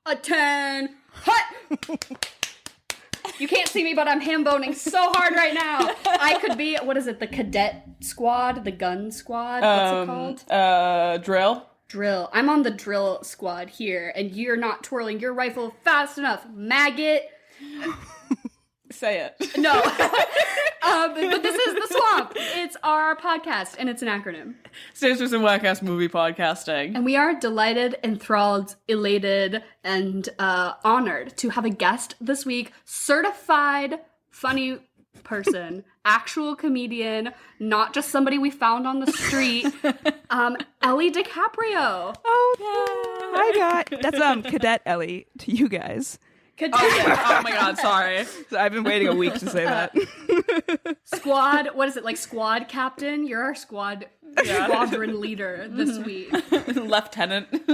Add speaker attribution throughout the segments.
Speaker 1: a 10. Hut! You can't see me, but I'm ham-boning so hard right now. I could be, what is it, the cadet squad? The gun squad? What's it called? Drill. I'm on the drill squad here, and you're not twirling your rifle fast enough, maggot.
Speaker 2: Say it.
Speaker 1: No. But this is The Swamp. It's our podcast, and it's an acronym.
Speaker 2: Sisters in Whack-Ass Movie Podcasting.
Speaker 1: And we are delighted, enthralled, elated, and honored to have a guest this week. Certified funny person. Actual comedian. Not just somebody we found on the street. Ellie DeCaprio.
Speaker 3: Oh, hi, guys. That's Cadet Ellie to you guys.
Speaker 2: Oh my god, sorry.
Speaker 3: So I've been waiting a week to say that.
Speaker 1: Squad, what is it, like squad captain? You're our squadron leader this week.
Speaker 2: Lieutenant.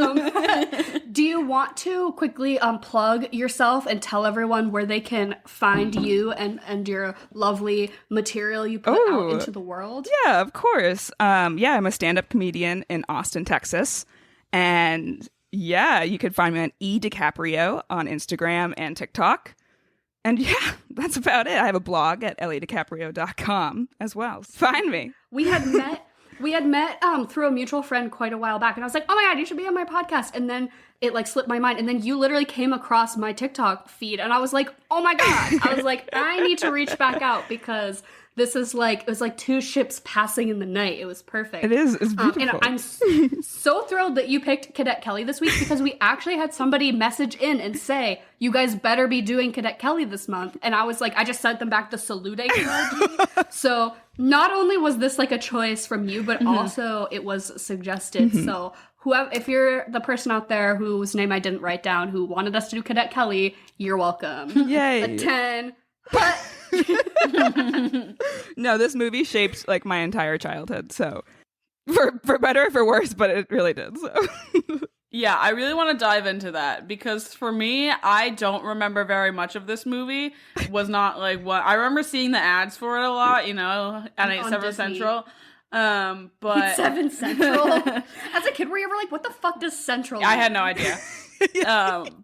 Speaker 1: Do you want to quickly plug yourself and tell everyone where they can find you and your lovely material you put out into the world?
Speaker 3: Yeah, of course. I'm a stand-up comedian in Austin, Texas. And yeah, you can find me on DeCaprio on Instagram and TikTok. And yeah, that's about it. I have a blog at elliedicaprio.com as well. Find me.
Speaker 1: We had met through a mutual friend quite a while back, and I was like, oh my god, you should be on my podcast. And then it like slipped my mind, and then you literally came across my TikTok feed, and I was like, oh my god. I was like, I need to reach back out because this is like, it was like two ships passing in the night. It was perfect.
Speaker 3: It is. It's beautiful.
Speaker 1: And I'm so thrilled that you picked Cadet Kelly this week because we actually had somebody message in and say, you guys better be doing Cadet Kelly this month. And I was like, I just sent them back the saluting emoji. So not only was this like a choice from you, but also it was suggested. So whoever, if you're the person out there whose name I didn't write down who wanted us to do Cadet Kelly, you're welcome.
Speaker 3: Yay.
Speaker 1: A 10. But
Speaker 3: no, this movie shaped like my entire childhood. So for better or for worse, but it really did. So
Speaker 2: yeah, I really want to dive into that because for me, I don't remember very much of this movie. It was not like what I remember seeing the ads for it a lot, you know, at 7 Central. But
Speaker 1: 7 Central. As a kid, were you ever like, what the fuck does Central mean?
Speaker 2: I had no idea.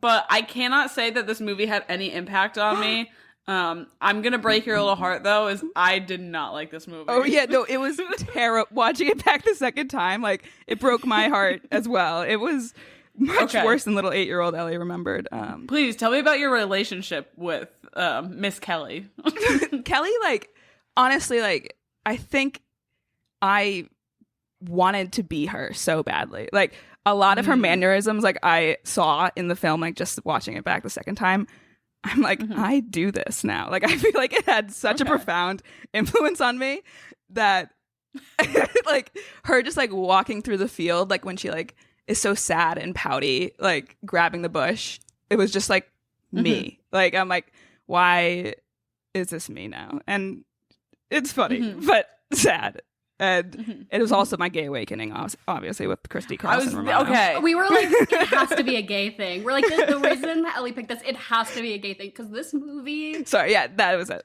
Speaker 2: But I cannot say that this movie had any impact on me. I'm gonna break your little heart though, is I did not like this movie.
Speaker 3: Oh yeah, no, it was terrible. Watching it back the second time, like it broke my heart as well. It was much worse than little 8-year-old Ellie remembered.
Speaker 2: Please tell me about your relationship with Miss Kelly.
Speaker 3: Kelly, like honestly, like I think I wanted to be her so badly. Like a lot of her mannerisms, like I saw in the film, like just watching it back the second time. I'm like, I do this now. Like, I feel like it had such a profound influence on me that, like, her just, like, walking through the field, like, when she, like, is so sad and pouty, like, grabbing the bush, it was just, like, me. Like, I'm like, why is this me now? And it's funny, but sad. And it was also my gay awakening, obviously, with Christy Carlson.
Speaker 1: We were like, it has to be a gay thing. We're like, the reason that Ellie picked this, it has to be a gay thing. Because this movie...
Speaker 3: Sorry, yeah, that was it.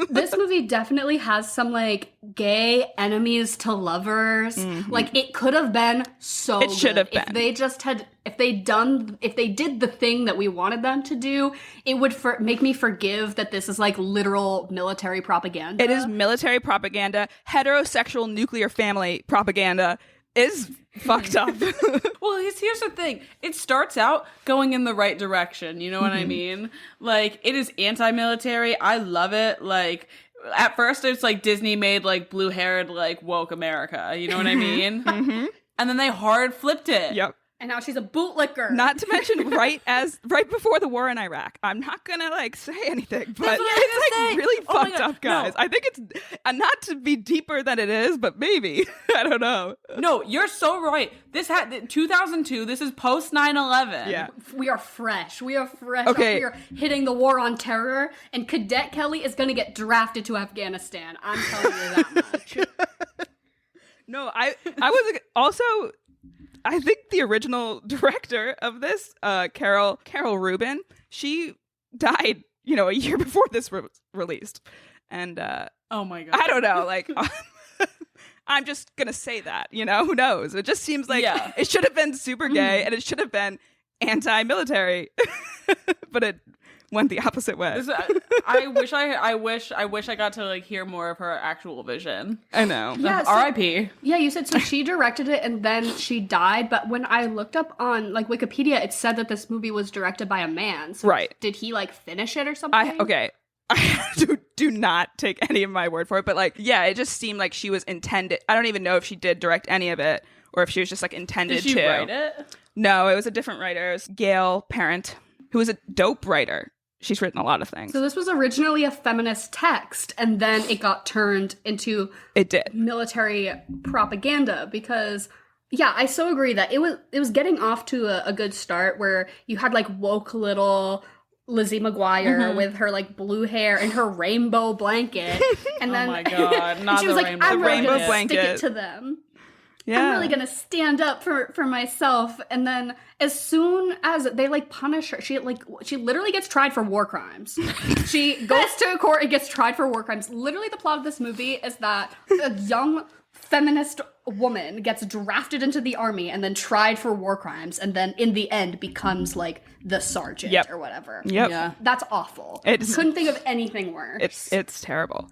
Speaker 1: This movie definitely has some, like, gay enemies to lovers. Like, it could have been so good.
Speaker 3: It should have been.
Speaker 1: If they just had... If they did the thing that we wanted them to do, it would make me forgive that this is like literal military propaganda.
Speaker 3: It is military propaganda. Heterosexual nuclear family propaganda is fucked up.
Speaker 2: Well, here's the thing. It starts out going in the right direction. You know what I mean? Like, it is anti-military. I love it. Like, at first it's like Disney made like blue-haired, like woke America. You know what I mean? And then they hard flipped it.
Speaker 3: Yep.
Speaker 1: And now she's a bootlicker.
Speaker 3: Not to mention right before the war in Iraq. I'm not gonna like say anything, but it's like really fucked up, guys. No. I think it's not to be deeper than it is, but maybe. I don't know.
Speaker 2: No, you're so right. This had 2002. This is post 9/11.
Speaker 3: Yeah,
Speaker 1: we are fresh.
Speaker 3: Okay,
Speaker 1: we are hitting the war on terror, and Cadet Kelly is gonna get drafted to Afghanistan. I'm telling you that much.
Speaker 3: No, I was also. I think the original director of this, Carol Rubin, she died, you know, a year before this was released. And
Speaker 2: oh my God.
Speaker 3: I don't know, like I'm just gonna say that, you know, who knows? It just seems like it should have been super gay and it should have been anti-military, but it went the opposite way.
Speaker 2: I wish I got to like hear more of her actual vision.
Speaker 3: I know.
Speaker 1: Yeah, so-
Speaker 2: R.I.P.
Speaker 1: Yeah, you said so she directed it and then she died, but when I looked up on like Wikipedia, it said that this movie was directed by a man. So
Speaker 3: Right.
Speaker 1: did he like finish it or something?
Speaker 3: Okay. I do not take any of my word for it, but like, yeah, it just seemed like she was intended. I don't even know if she did direct any of it or if she was just like intended
Speaker 2: Did she
Speaker 3: to.
Speaker 2: write it?
Speaker 3: No, it was a different writer. It was Gail Parent, who was a dope writer. She's written a lot of things.
Speaker 1: So this was originally a feminist text, and then it got turned into
Speaker 3: It did.
Speaker 1: military propaganda because, yeah, I so agree that it was getting off to a good start where you had like woke little Lizzie McGuire with her like blue hair and her rainbow blanket, and then
Speaker 2: Oh my god, not
Speaker 1: she
Speaker 2: the
Speaker 1: was like,
Speaker 2: rainbow
Speaker 1: "I'm really
Speaker 3: rainbow
Speaker 1: gonna
Speaker 3: blanket.
Speaker 1: stick it to them.
Speaker 3: Yeah.
Speaker 1: I'm really gonna stand up for myself." And then as soon as they like punish her, she literally gets tried for war crimes. She goes to court and gets tried for war crimes. Literally, the plot of this movie is that a young feminist woman gets drafted into the army and then tried for war crimes, and then in the end becomes like the sergeant
Speaker 3: Yep.
Speaker 1: or whatever.
Speaker 3: Yep.
Speaker 2: Yeah.
Speaker 1: That's awful.
Speaker 3: It's-
Speaker 1: Couldn't think of anything worse.
Speaker 3: It's terrible.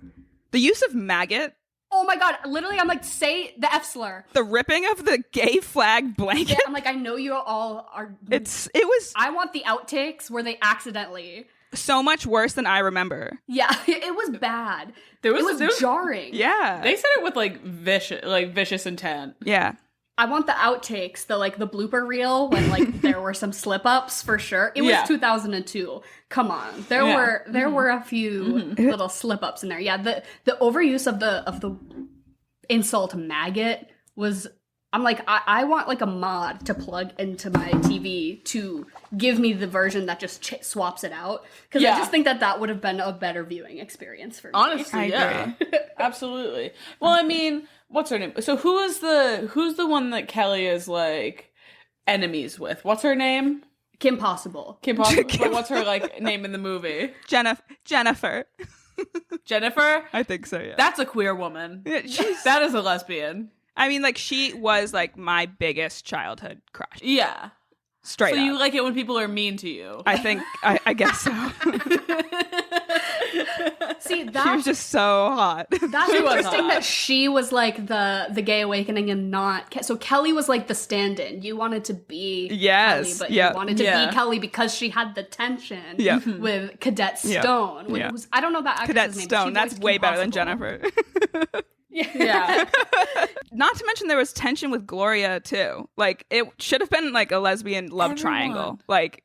Speaker 3: The use of maggot,
Speaker 1: Oh my god, literally, I'm like, say the F slur.
Speaker 3: the ripping of the gay flag blanket.
Speaker 1: Yeah, I'm like, I know you all are.
Speaker 3: It was
Speaker 1: I want the outtakes where they accidentally.
Speaker 3: so much worse than I remember.
Speaker 1: Yeah, it was bad.
Speaker 2: There was-
Speaker 1: it was
Speaker 2: there was-
Speaker 1: jarring.
Speaker 3: Yeah.
Speaker 2: They said it with like vicious intent.
Speaker 3: Yeah.
Speaker 1: I want the outtakes, the blooper reel when like there were some slip ups for sure. It was
Speaker 2: Yeah.
Speaker 1: 2002. Come on, there
Speaker 2: Yeah.
Speaker 1: were a few little slip ups in there. Yeah, the overuse of the insult maggot was. I'm like, I want like a mod to plug into my TV to give me the version that just swaps it out, because I
Speaker 2: Yeah.
Speaker 1: just think that would have been a better viewing experience for me.
Speaker 2: Honestly,
Speaker 3: I
Speaker 2: yeah. Absolutely. Well, I mean, what's her name? So who's the one that Kelly is like enemies with? What's her name?
Speaker 1: Kim Possible.
Speaker 2: Kim Possible. But what's her like name in the movie?
Speaker 3: Jennifer.
Speaker 2: Jennifer?
Speaker 3: I think so, yeah.
Speaker 2: That's a queer woman.
Speaker 3: Yeah, she's-
Speaker 2: That is a lesbian.
Speaker 3: I mean, like, she was like my biggest childhood crush.
Speaker 2: Yeah.
Speaker 3: Straight
Speaker 2: So
Speaker 3: up.
Speaker 2: you like it when people are mean to you.
Speaker 3: I think I guess so.
Speaker 1: See,
Speaker 3: She was
Speaker 1: that's
Speaker 3: just so hot.
Speaker 1: That's
Speaker 2: She was
Speaker 1: interesting
Speaker 2: hot.
Speaker 1: that she was like the gay awakening and not so Kelly was like the stand-in. You wanted to be
Speaker 3: Yes,
Speaker 1: Kelly, but
Speaker 3: yeah.
Speaker 1: you wanted to
Speaker 2: Yeah.
Speaker 1: be Kelly because she had the tension
Speaker 3: Yeah.
Speaker 1: with Cadet
Speaker 3: Yeah.
Speaker 1: Stone. When
Speaker 3: Yeah.
Speaker 1: it was, I don't know that actress's
Speaker 3: Cadet
Speaker 1: name.
Speaker 3: Stone.
Speaker 1: She
Speaker 3: That's
Speaker 1: voiced
Speaker 3: way
Speaker 1: Kim
Speaker 3: better than
Speaker 1: Possible.
Speaker 3: Jennifer.
Speaker 2: Yeah.
Speaker 3: Not to mention there was tension with Gloria too. Like it should have been like a lesbian love
Speaker 2: Everyone.
Speaker 3: triangle. Like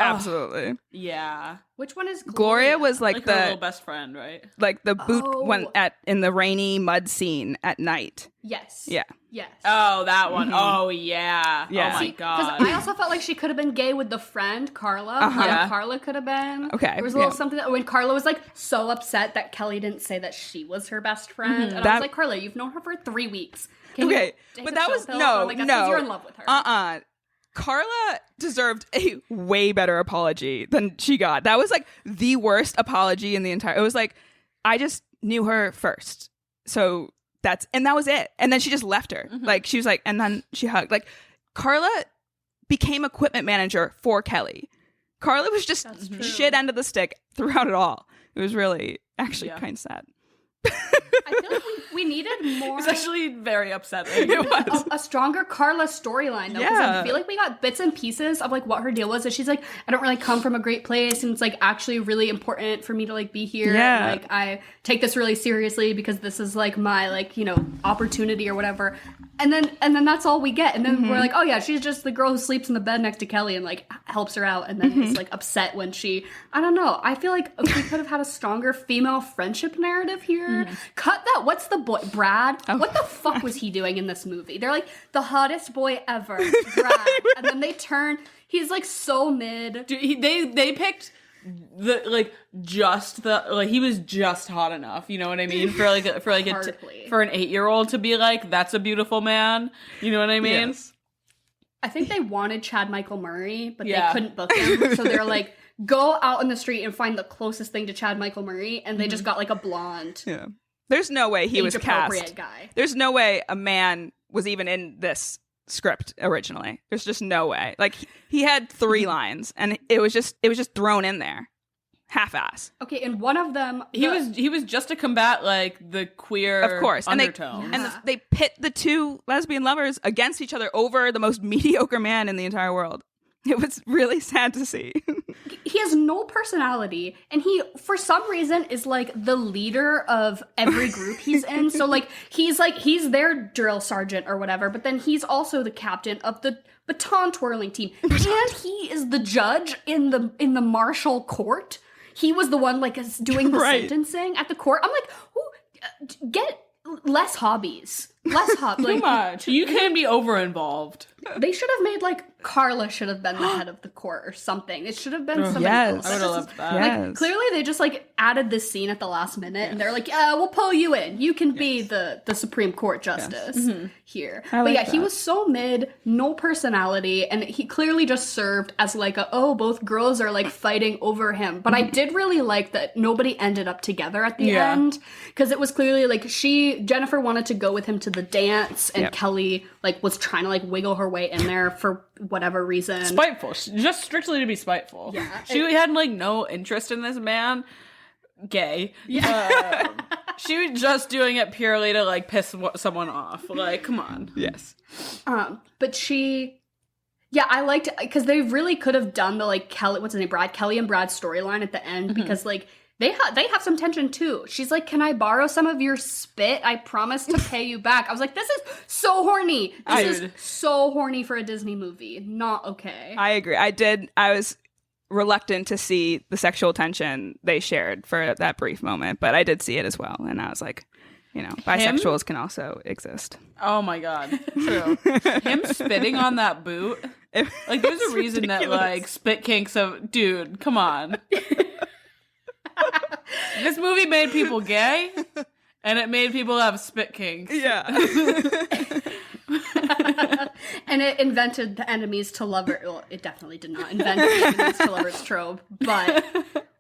Speaker 3: absolutely.
Speaker 2: Yeah.
Speaker 1: Which one is
Speaker 3: Gloria was like,
Speaker 2: Like her little
Speaker 3: the
Speaker 2: best friend, right?
Speaker 3: boot
Speaker 1: Oh.
Speaker 3: one in the rainy mud scene at night.
Speaker 1: Yes.
Speaker 3: Yeah.
Speaker 1: Yes.
Speaker 2: Oh, that one. Oh, yeah.
Speaker 3: Yeah.
Speaker 2: Oh my
Speaker 3: See,
Speaker 2: god.
Speaker 1: Because I also felt like she could have been gay with the friend Carla.
Speaker 3: Uh-huh.
Speaker 1: Yeah. Carla could have been.
Speaker 3: Okay,
Speaker 1: There was a little
Speaker 3: yeah.
Speaker 1: something that when Carla was like so upset that Kelly didn't say that she was her best friend, and I
Speaker 3: That-
Speaker 1: was like, Carla, you've known her for 3 weeks. Can you
Speaker 3: Okay,
Speaker 1: take
Speaker 3: but
Speaker 1: a
Speaker 3: that
Speaker 1: chill
Speaker 3: was
Speaker 1: pill?
Speaker 3: no,
Speaker 1: I'm like, that's
Speaker 3: no.
Speaker 1: 'cause you're in love with her.
Speaker 3: Carla deserved a way better apology than she got. That was like the worst apology in the entire. It was like I just knew her first, so that was it. And then she just left her. Like she was like, and then she hugged. Like Carla became equipment manager for Kelly. Carla was just
Speaker 1: That's true.
Speaker 3: shit end of the stick throughout it all. It was really actually
Speaker 2: Yeah.
Speaker 3: kind of sad.
Speaker 1: I feel like we needed more.
Speaker 2: It's actually very upsetting.
Speaker 3: It was.
Speaker 1: A stronger Carla storyline though, because
Speaker 3: Yeah.
Speaker 1: I feel like we got bits and pieces of like what her deal was. And she's like, I don't really come from a great place, and it's like actually really important for me to like be here.
Speaker 3: Yeah.
Speaker 1: And, like I take this really seriously because this is like my like opportunity or whatever. And then that's all we get. And then we're like, oh yeah, she's just the girl who sleeps in the bed next to Kelly and like helps her out, and then is like upset when she. I don't know. I feel like we could have had a stronger female friendship narrative here. Cut that. What's the boy Brad? What the fuck was he doing in this movie? They're like the hottest boy ever, Brad, and then they turn. He's like so mid.
Speaker 2: Dude, they picked he was just hot enough, you know what I mean, for an
Speaker 1: Hardly.
Speaker 2: 8-year-old to be like, that's a beautiful man, you know what I mean?
Speaker 3: Yes.
Speaker 1: I think they wanted Chad Michael Murray, but
Speaker 2: Yeah.
Speaker 1: they couldn't book him, so they're like, go out in the street and find the closest thing to Chad Michael Murray, and they just got like a blonde,
Speaker 3: Yeah. There's no way he was
Speaker 1: age-appropriate
Speaker 3: cast.
Speaker 1: guy.
Speaker 3: There's no way a man was even in this script originally. There's just no way. Like he had 3 lines, and it was just thrown in there, half-ass.
Speaker 1: Okay, and one of them,
Speaker 2: he was just to combat like the queer,
Speaker 3: of course,
Speaker 2: undertones.
Speaker 3: And they pit the 2 lesbian lovers against each other over the most mediocre man in the entire world. It was really sad to see.
Speaker 1: He has no personality, and he, for some reason, is like the leader of every group he's in. So like he's their drill sergeant or whatever, but then he's also the captain of the baton twirling team, and he is the judge in the martial court. He was the one like doing the sentencing at the court. I'm like, get less hobbies. Less hobbies.
Speaker 2: Too much. You can't be over-involved.
Speaker 1: They should have made, like, Carla should have been the head of the court or something. It should have been somebody else.
Speaker 2: I would have loved that.
Speaker 1: Like, clearly they just, like, added this scene at the last minute, and they're like, yeah, we'll pull you in. You can be the Supreme Court justice here. But yeah, he was so mid, no personality, and he clearly just served as, like, both girls are, like, fighting over him. But I did really like that nobody ended up together at the end, because it was clearly, like, Jennifer wanted to go with him to the dance, and Kelly, like, was trying to, like, wiggle her way in there for whatever reason.
Speaker 2: Spiteful. Just strictly to be spiteful.
Speaker 1: Yeah.
Speaker 2: She had, like, no interest in this man. Gay. Yeah. She was just doing it purely to, like, piss someone off. Like, come on.
Speaker 3: Yes.
Speaker 1: But she... Yeah, I liked... Because they really could have done the, like, Kelly... What's his name? Kelly and Brad storyline at the end, because, like... They have some tension, too. She's like, can I borrow some of your spit? I promise to pay you back. I was like, this is so horny. This is so horny for a Disney movie. Not okay.
Speaker 3: I agree. I was reluctant to see the sexual tension they shared for that brief moment, but I did see it as well. And I was like, bisexuals can also exist.
Speaker 2: Oh, my God. True. Him spitting on that boot. Like, there's a reason ridiculous. That, like, spit kinks of... Dude, come on. This movie made people gay, and it made people have spit kinks.
Speaker 3: Yeah.
Speaker 1: And it invented the enemies to lovers. Well, it definitely did not invent the enemies to lovers trope, but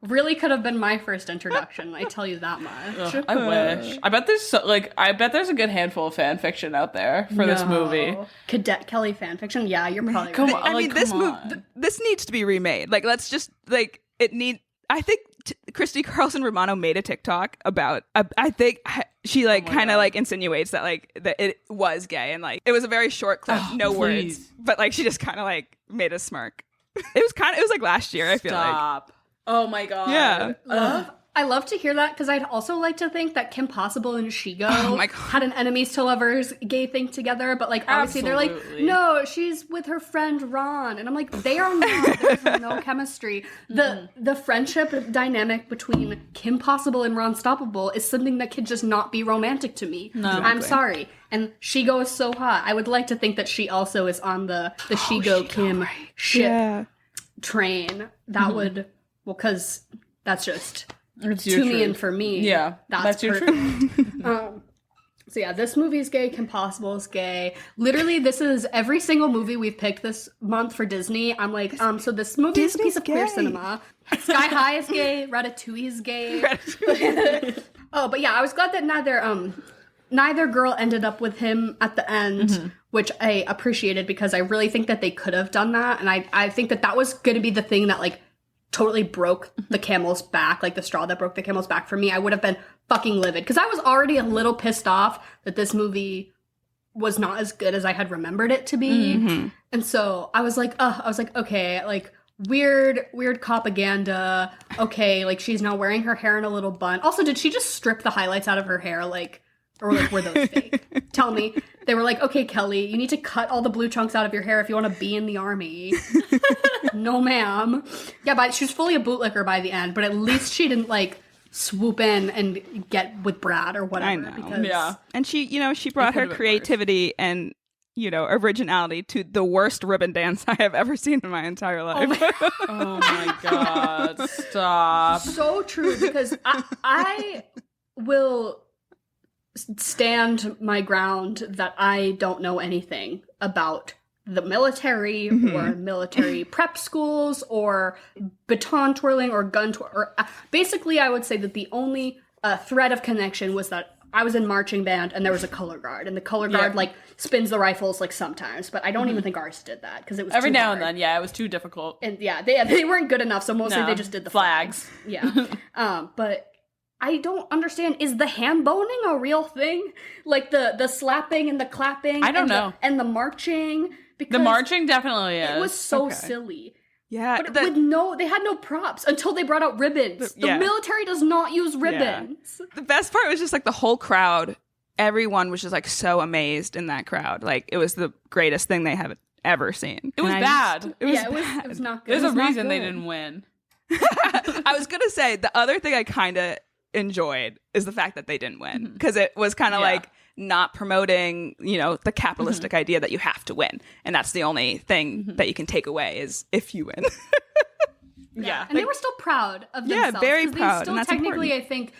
Speaker 1: really could have been my first introduction. I tell you that much.
Speaker 2: Ugh, I wish. I bet there's a good handful of fan fiction out there for this movie.
Speaker 1: Cadet Kelly fan fiction. Yeah, you're probably
Speaker 2: come
Speaker 1: right.
Speaker 2: on. I mean,
Speaker 3: this needs to be remade. Like, let's just like it need. I think Christy Carlson Romano made a TikTok about. I think she like kind of like insinuates that like that it was gay, and like it was a very short clip, no words, but like she just kind of like made a smirk. It was like last year. I feel like.
Speaker 2: Oh my God.
Speaker 3: Yeah.
Speaker 1: I love to hear that, because I'd also like to think that Kim Possible and Shigo had an enemies to lovers gay thing together, but like obviously they're like, no, she's with her friend Ron, and I'm like, they are not. There's no chemistry. The friendship dynamic between Kim Possible and Ron Stoppable is something that could just not be romantic to me. No, I'm sorry. And Shigo is so hot. I would like to think that she also is on the Shigo Kim ship train. That would, well, because that's just.
Speaker 2: It's
Speaker 1: to me and for me.
Speaker 2: Yeah.
Speaker 1: That's your truth. So yeah, this movie's gay, Kim Possible is gay. Literally, this is every single movie we've picked this month for Disney. I'm like, so this movie is a piece of queer cinema. Sky High is gay, Ratatouille is gay. But yeah, I was glad that neither girl ended up with him at the end, which I appreciated, because I really think that they could have done that. And I think that was going to be the thing that like totally broke the camel's back, like the straw that broke the camel's back for me. I would have been fucking livid, because I was already a little pissed off that this movie was not as good as I had remembered it to be. And so I was like, okay, like weird propaganda. Okay, like she's now wearing her hair in a little bun. Also, did she just strip the highlights out of her hair, like, or like were those fake? Tell me. They were like, okay, Kelly, you need to cut all the blue chunks out of your hair if you want to be in the army. No, ma'am. Yeah, but she was fully a bootlicker by the end, but at least she didn't like swoop in and get with Brad or whatever.
Speaker 3: I know.
Speaker 1: Because
Speaker 3: and she brought her creativity and originality to the worst ribbon dance I have ever seen in my entire life.
Speaker 2: Oh my God. Stop.
Speaker 1: So true, because I will stand my ground that I don't know anything about the military or military prep schools or baton twirling or gun twirling. Basically, I would say that the only thread of connection was that I was in marching band and there was a color guard, and the color guard like spins the rifles like sometimes, but I don't even think ours did that because it was
Speaker 2: Every
Speaker 1: too
Speaker 2: now
Speaker 1: hard.
Speaker 2: and then, yeah, it was too difficult.
Speaker 1: And yeah, they weren't good enough, so mostly
Speaker 2: No.
Speaker 1: they just did the
Speaker 2: Flags.
Speaker 1: Yeah. But I don't understand, is the hand boning a real thing? Like the slapping and the clapping
Speaker 2: I don't know.
Speaker 1: And the marching, because
Speaker 2: The marching definitely is.
Speaker 1: it was so
Speaker 3: Okay.
Speaker 1: silly.
Speaker 3: Yeah,
Speaker 1: But they had no props until they brought out ribbons. The
Speaker 3: Yeah.
Speaker 1: military does not use ribbons.
Speaker 3: the best part was just like the whole crowd. Everyone was just like so amazed in that crowd. Like it was the greatest thing they have ever seen.
Speaker 2: It was
Speaker 3: And
Speaker 2: bad.
Speaker 3: It was
Speaker 1: Yeah, it
Speaker 3: bad.
Speaker 1: was not good.
Speaker 2: There's
Speaker 1: It
Speaker 2: a
Speaker 1: was not
Speaker 2: reason they
Speaker 1: good.
Speaker 2: didn't win.
Speaker 3: I was gonna say the other thing I kind of enjoyed is the fact that they didn't win, because it was kind of
Speaker 2: Yeah.
Speaker 3: like not promoting, the capitalistic idea that you have to win, and that's the only thing that you can take away is if you win.
Speaker 2: Yeah.
Speaker 1: And they were still proud of
Speaker 3: Yeah,
Speaker 1: themselves.
Speaker 3: very
Speaker 1: 'cause
Speaker 3: proud,
Speaker 1: They still
Speaker 3: and that's
Speaker 1: technically,
Speaker 3: important.
Speaker 1: I think,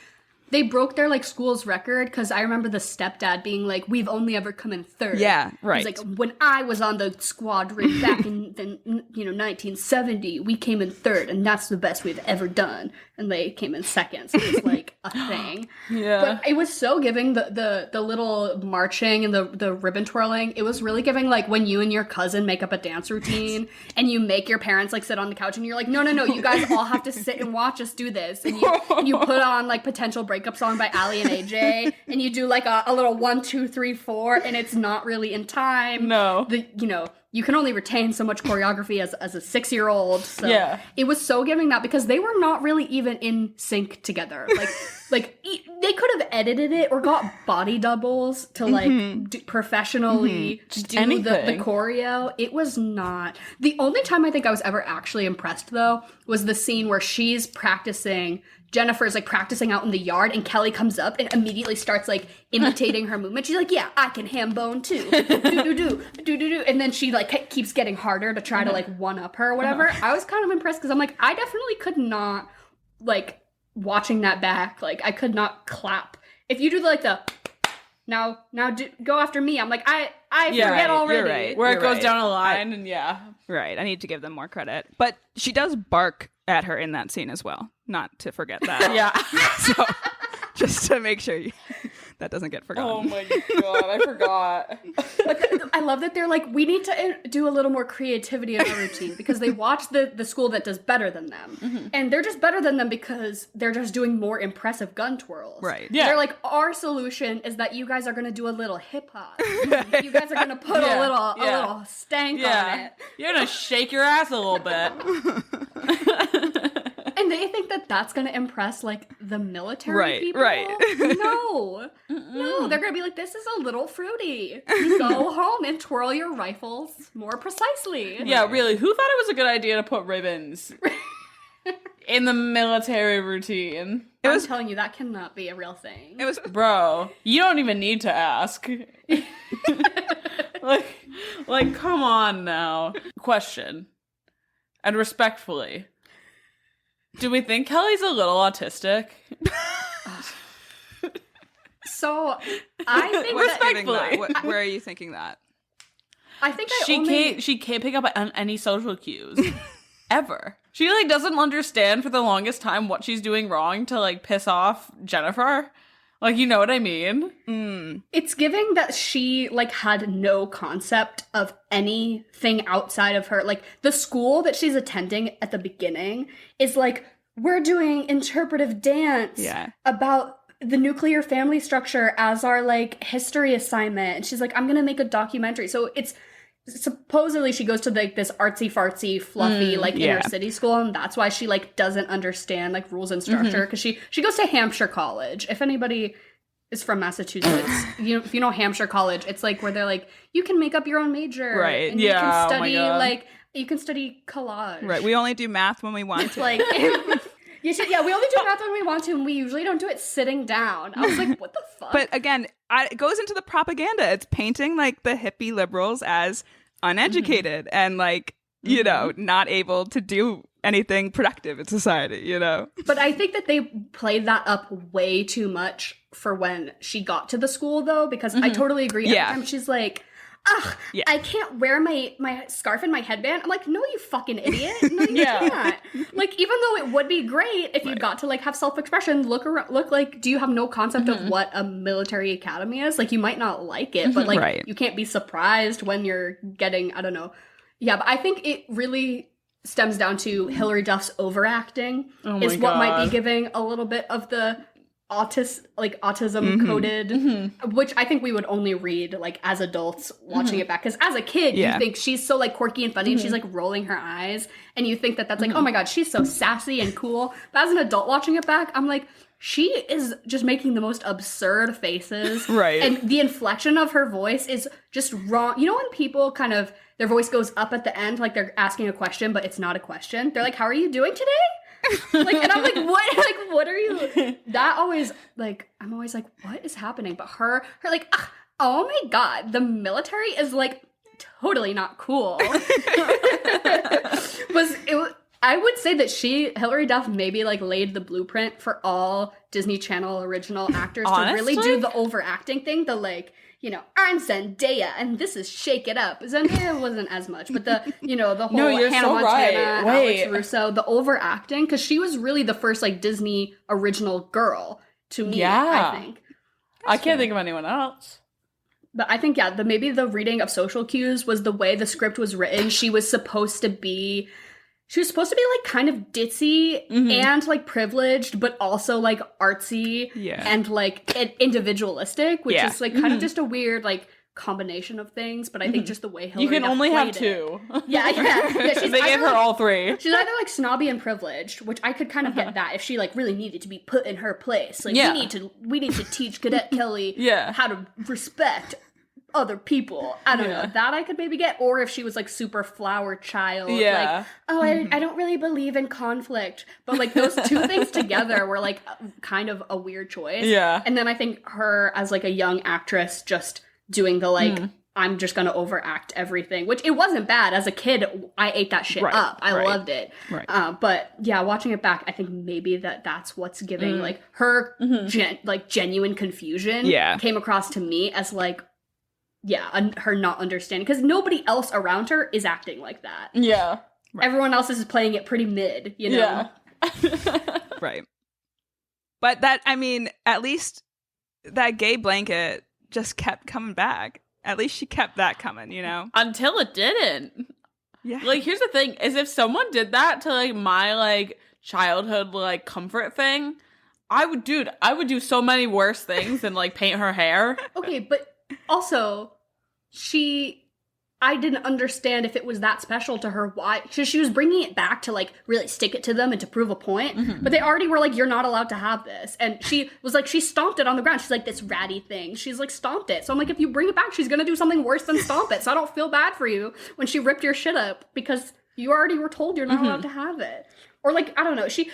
Speaker 1: they broke their like school's record, because I remember the stepdad being like, "We've only ever come in third."
Speaker 3: Yeah, right.
Speaker 1: He's like, "When I was on the squadron back in the 1970, we came in third, and that's the best we've ever done." And they came in second, so it was like a thing.
Speaker 2: Yeah.
Speaker 1: But it was so giving, the little marching and the ribbon twirling. It was really giving like when you and your cousin make up a dance routine and you make your parents like sit on the couch and you're like, no, you guys all have to sit and watch us do this. And you put on like Potential Breakup Song by Ali and AJ, and you do like a little 1, 2, 3, 4, and it's not really in time.
Speaker 2: No.
Speaker 1: You can only retain so much choreography as a 6-year-old. So
Speaker 2: Yeah.
Speaker 1: it was so giving that, because they were not really even in sync together. They could have edited it or got body doubles to like professionally do the
Speaker 2: anything.
Speaker 1: choreo. It was not. The only time I think I was ever actually impressed though was the scene where she's practicing. Jennifer's like practicing out in the yard, and Kelly comes up and immediately starts like imitating her movement. She's like, "Yeah, I can ham bone too." Do. And then she like keeps getting harder to try to like one up her or whatever. I was kind of impressed, because I'm like, I definitely could not, like, watching that back. Like, I could not clap. If you do like the now go after me, I'm like, I
Speaker 2: Yeah,
Speaker 1: forget
Speaker 3: right,
Speaker 1: already.
Speaker 3: you're right.
Speaker 2: Where it
Speaker 3: You're
Speaker 2: goes
Speaker 3: right.
Speaker 2: down a line, and yeah.
Speaker 3: Right. I need to give them more credit. But she does bark at her in that scene as well. Not to forget that.
Speaker 2: Yeah.
Speaker 3: So just to make sure that doesn't get forgotten.
Speaker 2: Oh my god, I forgot.
Speaker 1: But I love that they're like, we need to do a little more creativity in our routine, because they watch the school that does better than them. And they're just better than them because they're just doing more impressive gun twirls.
Speaker 3: Right.
Speaker 2: Yeah.
Speaker 1: They're like, our solution is that you guys are going to do a little hip hop. You guys are going to put
Speaker 2: Yeah,
Speaker 1: a
Speaker 2: yeah.
Speaker 1: little stank on
Speaker 2: Yeah.
Speaker 1: it.
Speaker 2: You're gonna shake your ass a little bit.
Speaker 1: And they think that that's going to impress, like, the military
Speaker 3: Right,
Speaker 1: people.
Speaker 3: right.
Speaker 1: No. No, they're going to be like, this is a little fruity. You go home and twirl your rifles more precisely.
Speaker 2: Yeah, really. Who thought it was a good idea to put ribbons in the military routine?
Speaker 1: I'm telling you, that cannot be a real thing.
Speaker 3: It was
Speaker 2: Bro, you don't even need to ask. like, come on now. Question. And respectfully, do we think Kelly's a little autistic?
Speaker 1: So, I think
Speaker 3: what's
Speaker 1: that,
Speaker 3: giving that? Where are you thinking that?
Speaker 1: I think I only...
Speaker 2: She can't pick up on any social cues. Ever. She like doesn't understand for the longest time what she's doing wrong to like piss off Jennifer. Like, you know what I mean?
Speaker 1: It's giving that she, like, had no concept of anything outside of her. Like, the school that she's attending at the beginning is like, we're doing interpretive dance about the nuclear family structure as our, like, history assignment. And she's like, I'm gonna make a documentary. So it's supposedly she goes to like this artsy fartsy fluffy like inner city school, and that's why she like doesn't understand like rules and structure, because she goes to Hampshire College. If anybody is from Massachusetts, if you know Hampshire College, it's like where they're like, you can make up your own major,
Speaker 3: Right.
Speaker 1: and you
Speaker 2: Yeah,
Speaker 1: can
Speaker 2: oh my
Speaker 1: study
Speaker 2: God.
Speaker 1: like you can study collage,
Speaker 3: Right. We only do math when we want to.
Speaker 1: like we only do math when we want to, and we usually don't do it sitting down. I was like, what the fuck?
Speaker 3: But again, it goes into the propaganda. It's painting like the hippie liberals as uneducated and like, not able to do anything productive in society,
Speaker 1: But I think that they played that up way too much for when she got to the school, though, because I totally agree.
Speaker 3: Yeah.
Speaker 1: Every time she's like, ugh,
Speaker 3: Yeah.
Speaker 1: I can't wear my scarf and my headband. I'm like, no, you fucking idiot. No, you can't. Like, even though it would be great if you got to, like, have self-expression, look like, do you have no concept of what a military academy is? Like, you might not like it, but, like, you can't be surprised when you're getting, I don't know. Yeah, but I think it really stems down to Hilary Duff's overacting is what might be giving a little bit of the autism coded, which I think we would only read like as adults watching it back, because as a kid you think she's so like quirky and funny and she's like rolling her eyes and you think that that's like, oh my god, she's so sassy and cool, but as an adult watching it back, I'm like, she is just making the most absurd faces,
Speaker 3: right? And
Speaker 1: the inflection of her voice is just wrong. You know when people kind of, their voice goes up at the end like they're asking a question but it's not a question, they're like, how are you doing today? Like, and I'm like, what? Like, what are you? That always, like, I'm always like, what is happening? But her like, oh my god, the military is like totally not cool. I would say that Hilary Duff maybe like laid the blueprint for all Disney Channel original actors to really do the overacting thing. The like, you know, I'm Zendaya and this is Shake It Up. Zendaya wasn't as much, but the, you know, the whole Hannah Montana, Alex Russo, the overacting, because she was really the first like Disney original girl to me, I think.
Speaker 2: I can't think of anyone else.
Speaker 1: But I think, maybe the reading of social cues was the way the script was written. She was supposed to be like kind of ditzy and like privileged, but also like artsy and like individualistic, which is like kind of just a weird like combination of things. But I think just the way Hilary
Speaker 2: you can
Speaker 1: Duff
Speaker 2: only have
Speaker 1: it,
Speaker 2: two.
Speaker 1: Yeah.
Speaker 2: They gave her all three.
Speaker 1: She's either like snobby and privileged, which I could kind of get that if she like really needed to be put in her place. Like we need to teach Cadet Kelly how to respect other people. I don't know. That I could maybe get. Or if she was like super flower child. Like, oh, I don't really believe in conflict. But like those two things together were like kind of a weird choice. Yeah. And then I think her as like a young actress just doing the like, I'm just gonna overact everything. Which it wasn't bad. As a kid, I ate that shit up. I loved it. Right. But yeah, watching it back, I think maybe that's what's giving like her genuine confusion came across to me as like, her not understanding, because nobody else around her is acting like that. Yeah. Right. Everyone else is playing it pretty mid, you know?
Speaker 3: Yeah. Right. But that, I mean, at least that gay blanket just kept coming back. At least she kept that coming, you know?
Speaker 2: Until it didn't. Yeah. Like, here's the thing, is if someone did that to, like, my, like, childhood, like, comfort thing, I would do so many worse things than, like, paint her hair.
Speaker 1: Okay, but also, I didn't understand if it was that special to her. Why? She was bringing it back to, like, really stick it to them and to prove a point. But they already were like, you're not allowed to have this. And she was like, she stomped it on the ground. She's like, this ratty thing. She's like, stomped it. So I'm like, if you bring it back, she's going to do something worse than stomp it. So I don't feel bad for you when she ripped your shit up, because you already were told you're not allowed to have it. Or, like, I don't know, she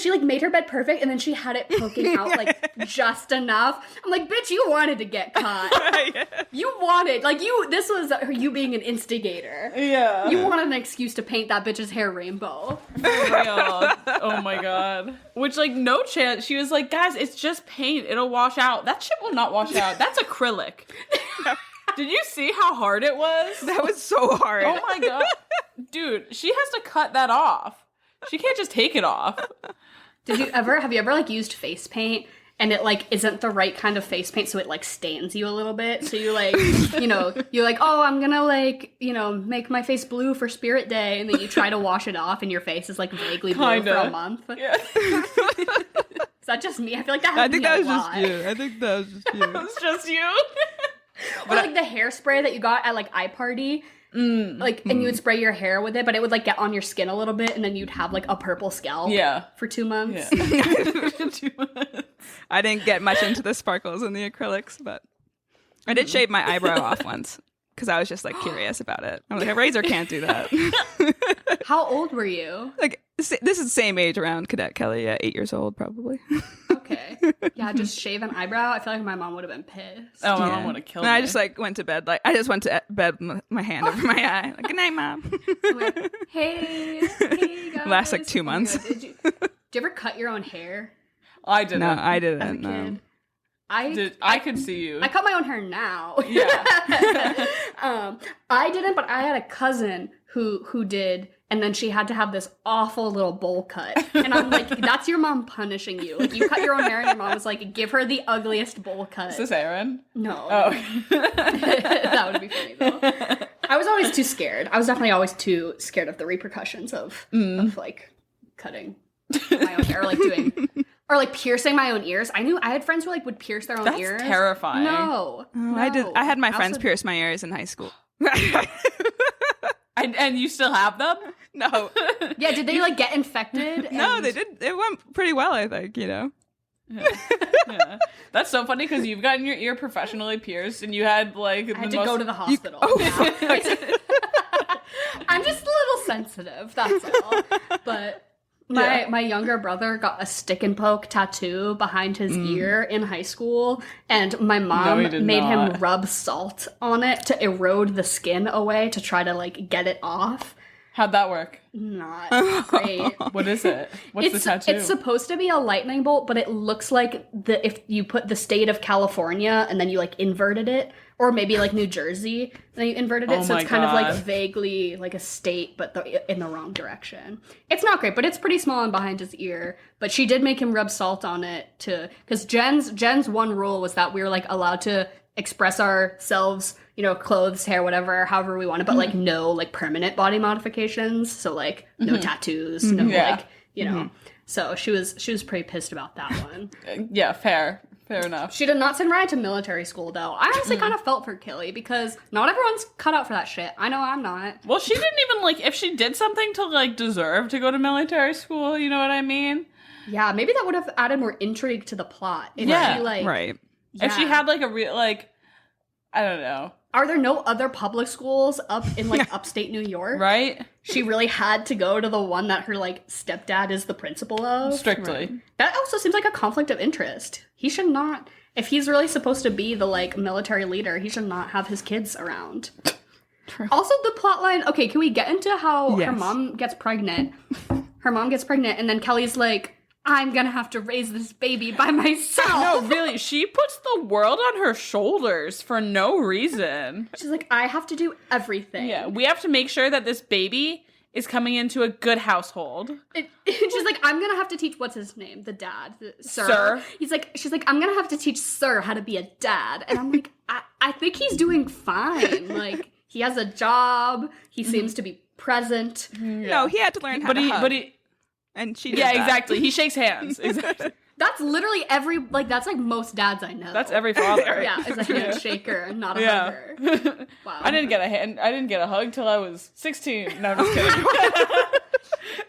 Speaker 1: like, made her bed perfect, and then she had it poking out, like, just enough. I'm like, bitch, you wanted to get caught. You wanted, like, this was you being an instigator. Yeah. You wanted an excuse to paint that bitch's hair rainbow.
Speaker 2: For real. Oh, my God. Which, like, no chance. She was like, guys, it's just paint. It'll wash out. That shit will not wash out. That's acrylic. Did you see how hard it was?
Speaker 3: That was so hard.
Speaker 2: Oh, my God. Dude, she has to cut that off. She can't just take it off.
Speaker 1: Have you ever like used face paint and it like isn't the right kind of face paint, so it like stains you a little bit? So you like, you know, you're like, oh, I'm gonna like, you know, make my face blue for Spirit Day, and then you try to wash it off and your face is like vaguely blue for a month. Yeah. Is that just me? I feel like that happened to me a lot.
Speaker 3: I think that was just you.
Speaker 2: That was just you.
Speaker 1: Or like the hairspray that you got at like iParty. And you would spray your hair with it, but it would like get on your skin a little bit, and then you'd have like a purple scalp for 2 months.
Speaker 3: Yeah. 2 months. I didn't get much into the sparkles and the acrylics, but I did shave my eyebrow off once because I was just like curious about it. I'm like, a razor can't do that.
Speaker 1: How old were you?
Speaker 3: Like, this is the same age around Cadet Kelly, 8 years old probably.
Speaker 1: Okay. Yeah, just shave an eyebrow. I feel like my mom would have been pissed.
Speaker 2: Oh, my mom would have killed me.
Speaker 3: I just like went to bed. Like, I just went to bed with my hand over my eye. Like, good night, Mom.
Speaker 1: Like, hey guys.
Speaker 3: Last like 2 months.
Speaker 1: Did you ever cut your own hair?
Speaker 2: I didn't.
Speaker 3: No, I didn't.
Speaker 1: As a kid?
Speaker 2: I could see you.
Speaker 1: I cut my own hair now.
Speaker 2: Yeah.
Speaker 1: I didn't, but I had a cousin who did, and then she had to have this awful little bowl cut. And I'm like, that's your mom punishing you. Like, you cut your own hair, and your mom was like, give her the ugliest bowl cut.
Speaker 2: Is this Aaron?
Speaker 1: No.
Speaker 2: Oh.
Speaker 1: That would be funny, though. I was always too scared. I was definitely always too scared of the repercussions of like, cutting my own hair, or, like, doing... Or, like, piercing my own ears. I had friends who, like, would pierce their own ears.
Speaker 2: That's terrifying.
Speaker 1: No.
Speaker 3: I had my friends pierce my ears in high school.
Speaker 2: And you still have them?
Speaker 3: No.
Speaker 1: Yeah, did they, like, get infected?
Speaker 3: No, they did. It went pretty well, I think, you know?
Speaker 2: Yeah. That's so funny because you've gotten your ear professionally pierced and you had, like...
Speaker 1: I had to go to the hospital. I'm just a little sensitive, that's all. But... My younger brother got a stick and poke tattoo behind his ear in high school, and my mom made him rub salt on it to erode the skin away to try to, like, get it off.
Speaker 2: How'd that work?
Speaker 1: Not great.
Speaker 2: What is it? What's the tattoo?
Speaker 1: It's supposed to be a lightning bolt, but it looks like if you put the state of California and then you, like, inverted it, or maybe, like, New Jersey, and then you inverted it, so it's kind of, like, vaguely like a state, but in the wrong direction. It's not great, but it's pretty small and behind his ear. But she did make him rub salt on it because Jen's one rule was that we were, like, allowed to express ourselves, you know, clothes, hair, whatever, however we wanted, but, like, no, like, permanent body modifications. So, like, no tattoos, no, like, you know. So she was pretty pissed about that one.
Speaker 2: Yeah, fair enough.
Speaker 1: She did not send Ryan to military school, though. I honestly kind of felt for Kelly because not everyone's cut out for that shit. I know I'm not.
Speaker 2: Well, she didn't even, like, if she did something to, like, deserve to go to military school, you know what I mean?
Speaker 1: Yeah, maybe that would have added more intrigue to the plot. If she, like,
Speaker 3: right.
Speaker 1: Yeah.
Speaker 2: If she had, like, a real, like, I don't know.
Speaker 1: Are there no other public schools up in, like, upstate New York?
Speaker 2: Right?
Speaker 1: She really had to go to the one that her, like, stepdad is the principal of?
Speaker 2: Strictly.
Speaker 1: Right. That also seems like a conflict of interest. He should not... If he's really supposed to be the, like, military leader, he should not have his kids around.
Speaker 3: True.
Speaker 1: Also, the plotline... Okay, can we get into how
Speaker 3: Yes.
Speaker 1: her mom gets pregnant? Her mom gets pregnant, and then Kelly's like, I'm gonna have to raise this baby by myself.
Speaker 2: No, really, she puts the world on her shoulders for no reason.
Speaker 1: She's like, I have to do everything.
Speaker 2: Yeah, we have to make sure that this baby is coming into a good household.
Speaker 1: She's like, I'm gonna have to teach, what's his name? The dad. Sir. She's like, I'm gonna have to teach Sir how to be a dad. And I'm like, I think he's doing fine. Like, he has a job. He seems to be present.
Speaker 3: Yeah. No, he had to learn how to hug. And she did that.
Speaker 2: Exactly. He shakes hands. Exactly.
Speaker 1: That's literally that's like most dads I know.
Speaker 2: That's every father.
Speaker 1: Yeah, is a handshaker, not a hugger. Wow.
Speaker 2: I didn't get a hug till I was 16. No, I'm just kidding.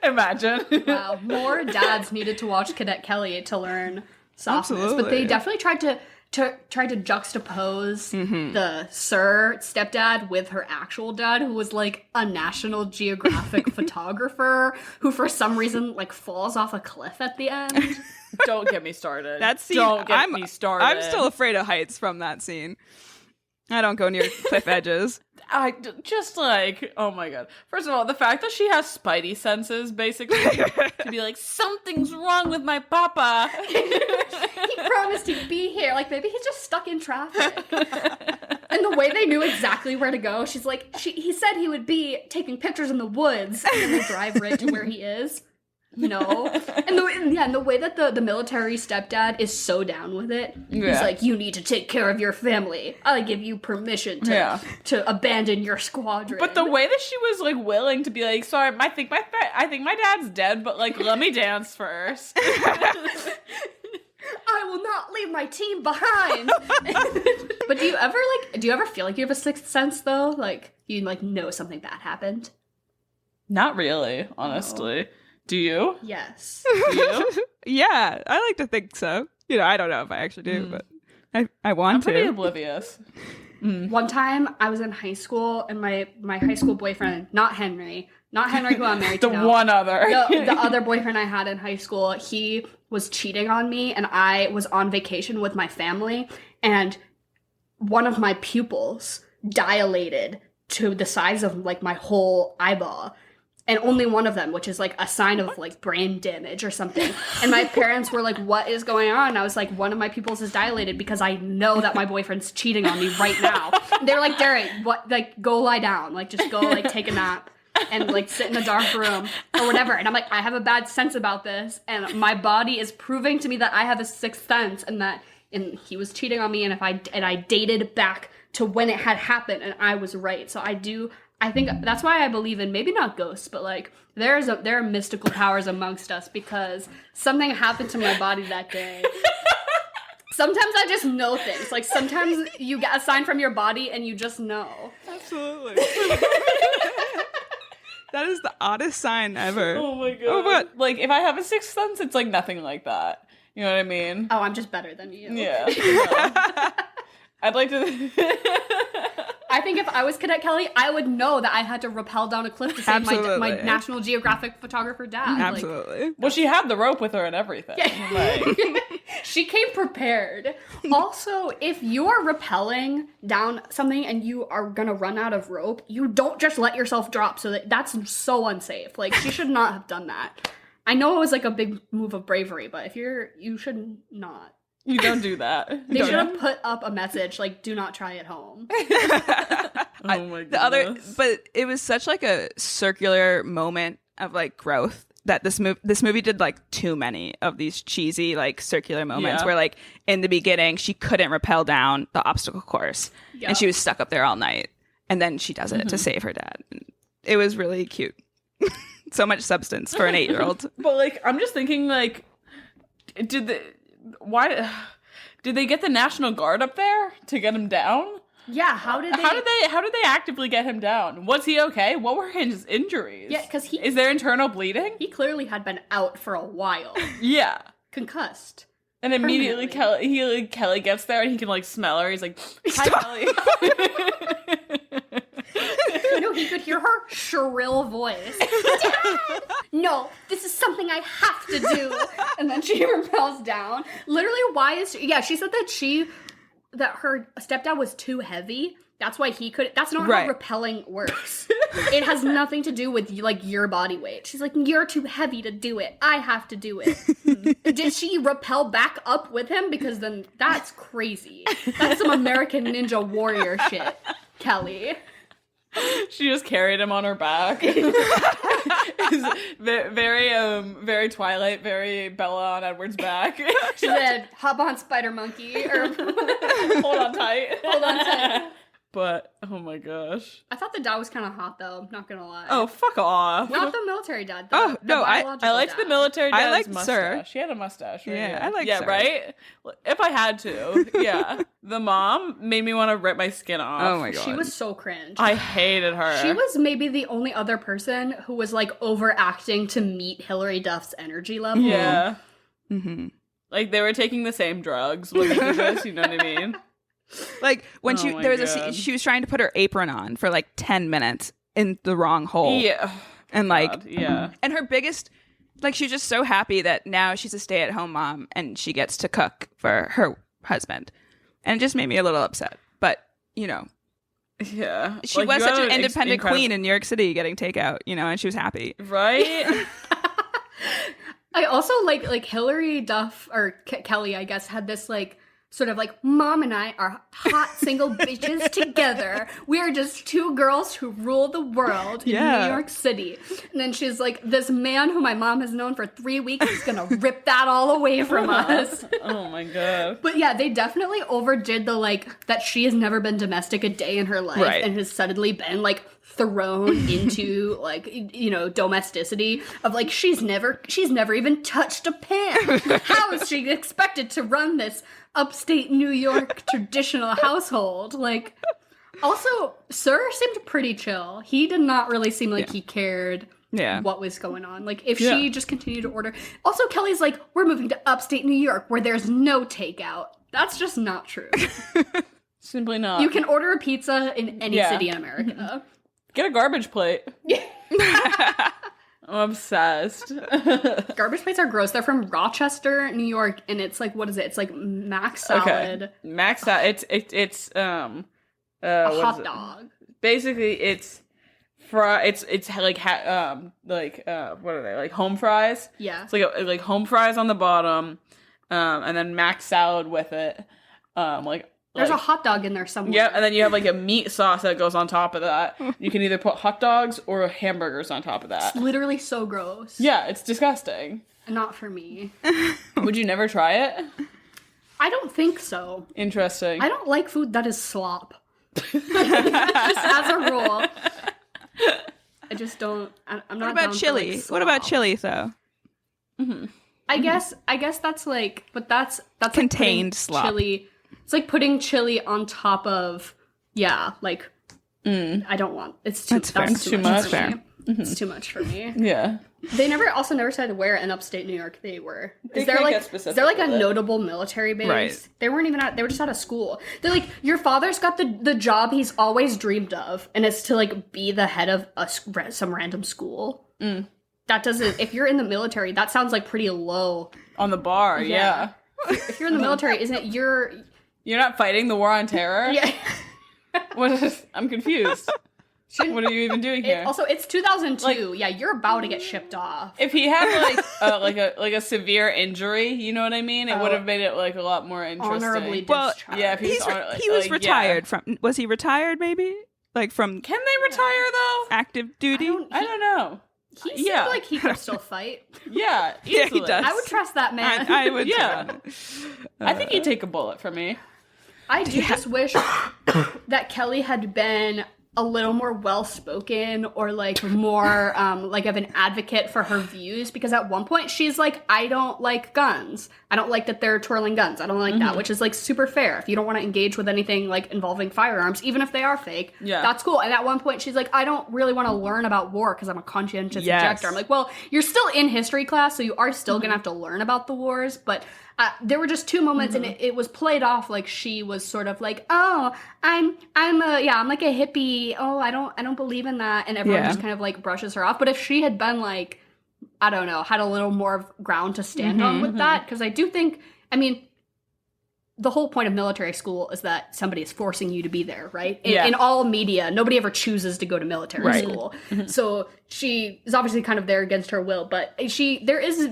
Speaker 2: Imagine.
Speaker 1: Wow. More dads needed to watch Cadet Kelly to learn softness.
Speaker 3: Absolutely.
Speaker 1: But they definitely tried to juxtapose the Sir stepdad with her actual dad, who was like a National Geographic photographer who for some reason like falls off a cliff at the end.
Speaker 2: Don't get me started.
Speaker 3: That scene,
Speaker 2: Don't get me started.
Speaker 3: I'm still afraid of heights from that scene. I don't go near cliff edges.
Speaker 2: I just like, oh my god. First of all, the fact that she has spidey senses, basically, to be like, something's wrong with my papa.
Speaker 1: He promised he'd be here. Like, maybe he's just stuck in traffic. And the way they knew exactly where to go, she's like, he said he would be taking pictures in the woods, and then they drive right to where he is. No. And the way that the military stepdad is so down with it.
Speaker 2: Yeah.
Speaker 1: He's like, you need to take care of your family. I give you permission to abandon your squadron.
Speaker 2: But the way that she was like willing to be like, sorry, I think my dad's dead, but like let me dance first.
Speaker 1: I will not leave my team behind. But do you ever feel like you have a sixth sense though? Like you like know something bad happened?
Speaker 2: Not really, honestly. No. Do you?
Speaker 1: Yes.
Speaker 2: Do you?
Speaker 3: Yeah, I like to think so. You know, I don't know if I actually do, but I want
Speaker 2: I'm
Speaker 3: to.
Speaker 2: pretty oblivious.
Speaker 1: One time I was in high school and my high school boyfriend, not Henry who I'm married to now.
Speaker 2: One other.
Speaker 1: The other boyfriend I had in high school, he was cheating on me and I was on vacation with my family and one of my pupils dilated to the size of like my whole eyeball. and only one of them, which is like a sign of like brain damage or something. And my parents were like, what is going on? And I was like, one of my pupils is dilated because I know that my boyfriend's cheating on me right now. And they were like, Derek, what, like, go lie down. Like, just go, like, take a nap and, like, sit in a dark room or whatever. And I'm like, I have a bad sense about this. And my body is proving to me that I have a sixth sense and that he was cheating on me. And I dated back to when it had happened and I was right. So I think that's why I believe in maybe not ghosts, but like there are mystical powers amongst us because something happened to my body that day. Sometimes I just know things. Like sometimes you get a sign from your body and you just know.
Speaker 3: Absolutely. That is the oddest sign ever.
Speaker 2: Oh my god.
Speaker 3: Oh, what?
Speaker 2: Like if I have a sixth sense, it's like nothing like that. You know what I mean?
Speaker 1: Oh, I'm just better than you.
Speaker 2: Yeah. I'd like to.
Speaker 1: I think if I was Cadet Kelly, I would know that I had to rappel down a cliff to save my National Geographic photographer dad.
Speaker 3: Absolutely.
Speaker 2: Well, she had the rope with her and everything.
Speaker 1: Yeah.
Speaker 2: Like.
Speaker 1: She came prepared. Also, if you're rappelling down something and you are gonna run out of rope, you don't just let yourself drop. So that's so unsafe. Like, she should not have done that. I know it was like a big move of bravery, but you should not.
Speaker 2: You don't do that.
Speaker 1: They should have put up a message like, "Do not try at home."
Speaker 2: Oh my goodness.
Speaker 3: But it was such like a circular moment of like growth that this movie did like too many of these cheesy like circular moments where like in the beginning she couldn't rappel down the obstacle course and she was stuck up there all night, and then she does it to save her dad. It was really cute. So much substance for an 8-year-old.
Speaker 2: But like, I'm just thinking like, did they get the National Guard up there to get him down?
Speaker 1: Yeah, how did they
Speaker 2: actively get him down? Was he okay? What were his injuries?
Speaker 1: Yeah, because
Speaker 2: is there internal bleeding?
Speaker 1: He clearly had been out for a while.
Speaker 2: Yeah,
Speaker 1: concussed.
Speaker 2: And immediately Kelly gets there and he can like smell her. He's like, "Hi, Kelly."
Speaker 1: No, he could hear her shrill voice. Dad! No, this is something I have to do. And then she rappels down. Literally, why is she? Yeah, she said that her stepdad was too heavy. That's why he could. That's not how rappelling works. It has nothing to do with like your body weight. She's like, you're too heavy to do it. I have to do it. Did she rappel back up with him? Because then that's crazy. That's some American Ninja Warrior shit, Kelly.
Speaker 2: She just carried him on her back. Very Twilight, very Bella on Edward's back.
Speaker 1: She said, "Hop on, Spider Monkey," or
Speaker 2: "Hold on tight."
Speaker 1: Hold on tight.
Speaker 2: But oh my gosh,
Speaker 1: I thought the dad was kind of hot though. Not gonna lie.
Speaker 2: Oh, fuck off.
Speaker 1: Not the military dad.
Speaker 3: I
Speaker 2: liked the military dad's
Speaker 3: liked
Speaker 2: mustache.
Speaker 3: Sir.
Speaker 2: She had a mustache. Right?
Speaker 3: Yeah, I liked Sir.
Speaker 2: Right. If I had to, yeah. The mom made me want to rip my skin off.
Speaker 3: Oh my god,
Speaker 1: she was so cringe.
Speaker 2: I hated her.
Speaker 1: She was maybe the only other person who was like overacting to meet Hilary Duff's energy level.
Speaker 2: Yeah.
Speaker 3: Mm-hmm.
Speaker 2: Like they were taking the same drugs when they did this. You know what I mean?
Speaker 3: Like when she was trying to put her apron on for like 10 minutes in the wrong hole.
Speaker 2: Yeah.
Speaker 3: And like,
Speaker 2: God, yeah.
Speaker 3: And her biggest, like, she's just so happy that now she's a stay-at-home mom and she gets to cook for her husband. And it just made me a little upset. But, you know.
Speaker 2: Yeah.
Speaker 3: She was such an independent queen in New York City getting takeout, you know, and she was happy.
Speaker 2: Right?
Speaker 1: I also like Hilary Duff, or Kelly, I guess, had this like, sort of like, Mom and I are hot single bitches together. We are just two girls who rule the world in New York City. And then she's like, this man who my mom has known for 3 weeks is gonna rip that all away from us.
Speaker 2: Oh my god.
Speaker 1: But yeah, they definitely overdid the like, that she has never been domestic a day in her life and has suddenly been like thrown into like, you know, domesticity of like, she's never even touched a pan. How is she expected to run this upstate New York traditional household? Like, also, Sir seemed pretty chill. He did not really seem like he cared what was going on. Like, if she just continued to order. Also, Kelly's like, we're moving to upstate New York where there's no takeout. That's just not true.
Speaker 2: Simply not.
Speaker 1: You can order a pizza in any city in America.
Speaker 2: Get a garbage plate. I'm obsessed.
Speaker 1: Garbage plates are gross. They're from Rochester, New York, and it's like, what is it? It's like Mac salad.
Speaker 2: Okay. Mac salad. It's
Speaker 1: a hot dog.
Speaker 2: Basically, it's It's like what are they, like home fries?
Speaker 1: Yeah.
Speaker 2: It's like home fries on the bottom, and then mac salad with it.
Speaker 1: There's a hot dog in there somewhere.
Speaker 2: Yeah, and then you have like a meat sauce that goes on top of that. You can either put hot dogs or hamburgers on top of that.
Speaker 1: It's literally so gross.
Speaker 2: Yeah, it's disgusting.
Speaker 1: Not for me.
Speaker 2: Would you never try it?
Speaker 1: I don't think so.
Speaker 2: Interesting.
Speaker 1: I don't like food that is slop. Just as a rule. I just don't. I'm not.
Speaker 3: What about
Speaker 1: down
Speaker 3: chili?
Speaker 1: For, like,
Speaker 3: what about
Speaker 1: slop.
Speaker 3: chili though?
Speaker 1: I guess that's like, but that's
Speaker 3: Contained
Speaker 1: like
Speaker 3: slop.
Speaker 1: Chili. It's like putting chili on top of, like. I don't want. It's too. That's too much. For me. It's too much for me.
Speaker 2: Yeah.
Speaker 1: They never said where in upstate New York they were. Is there
Speaker 2: can't
Speaker 1: like
Speaker 2: get specific
Speaker 1: is there like a
Speaker 2: with it.
Speaker 1: notable military base?
Speaker 3: Right.
Speaker 1: They weren't even they were just out of school. They're like, your father's got the job he's always dreamed of, and it's to like be the head of some random school. That doesn't. If you're in the military, that sounds like pretty low.
Speaker 2: On the bar, yeah.
Speaker 1: If you're in the military, isn't it you're
Speaker 2: not fighting the war on terror?
Speaker 1: Yeah.
Speaker 2: I'm confused. What are you even doing here?
Speaker 1: Also, it's 2002. Yeah, you're about to get shipped off.
Speaker 2: If he had like a severe injury, you know what I mean? It would have made it like a lot more interesting.
Speaker 1: Honorably
Speaker 3: Well,
Speaker 1: discharged.
Speaker 2: Yeah, if
Speaker 3: He was retired from. Was he retired? Maybe like from
Speaker 2: Can they retire though?
Speaker 3: active duty.
Speaker 2: I don't know.
Speaker 1: He seemed like he could still fight.
Speaker 2: Yeah,
Speaker 3: Yeah, he
Speaker 2: easily.
Speaker 3: does.
Speaker 1: I would trust that man.
Speaker 3: I would.
Speaker 2: Yeah. I think he'd take a bullet for me.
Speaker 1: I do just wish that Kelly had been a little more well-spoken or like more like of an advocate for her views, because at one point she's like, I don't like guns. I don't like that they're twirling guns. I don't like that, which is like super fair. If you don't want to engage with anything like involving firearms, even if they are fake, that's cool. And at one point she's like, I don't really want to learn about war because I'm a conscientious objector. I'm like, well, you're still in history class, so you are still gonna have to learn about the wars, but there were just two moments, and it was played off like she was sort of like, oh, I'm like a hippie. Oh, I don't believe in that, and everyone just kind of like brushes her off. But if she had been like, I don't know, had a little more of ground to stand on with that, because I do think, I mean, the whole point of military school is that somebody is forcing you to be there, right? In all media, nobody ever chooses to go to military school. So she is obviously kind of there against her will, but there is,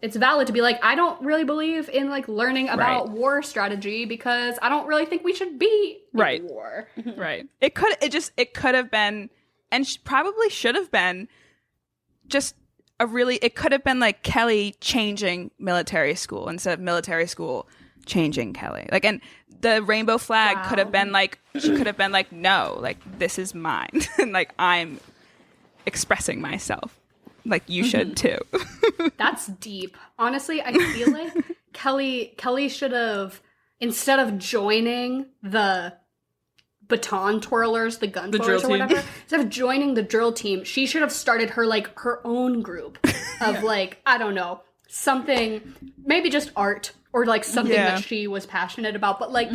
Speaker 1: it's valid to be like, I don't really believe in like learning about war strategy because I don't really think we should be in war.
Speaker 3: Right. It could have been, and probably should have been, just it could have been like Kelly changing military school instead of military school changing Kelly. Like, and the rainbow flag could have been like, she could have been like, no, like, this is mine. And like, I'm expressing myself. Like, you should too.
Speaker 1: That's deep. Honestly, I feel like Kelly should have, instead of joining the baton twirlers, the gun twirlers or whatever, instead of joining the drill team, she should have started her own group of like, I don't know, something, maybe just art or like something that she was passionate about, but like,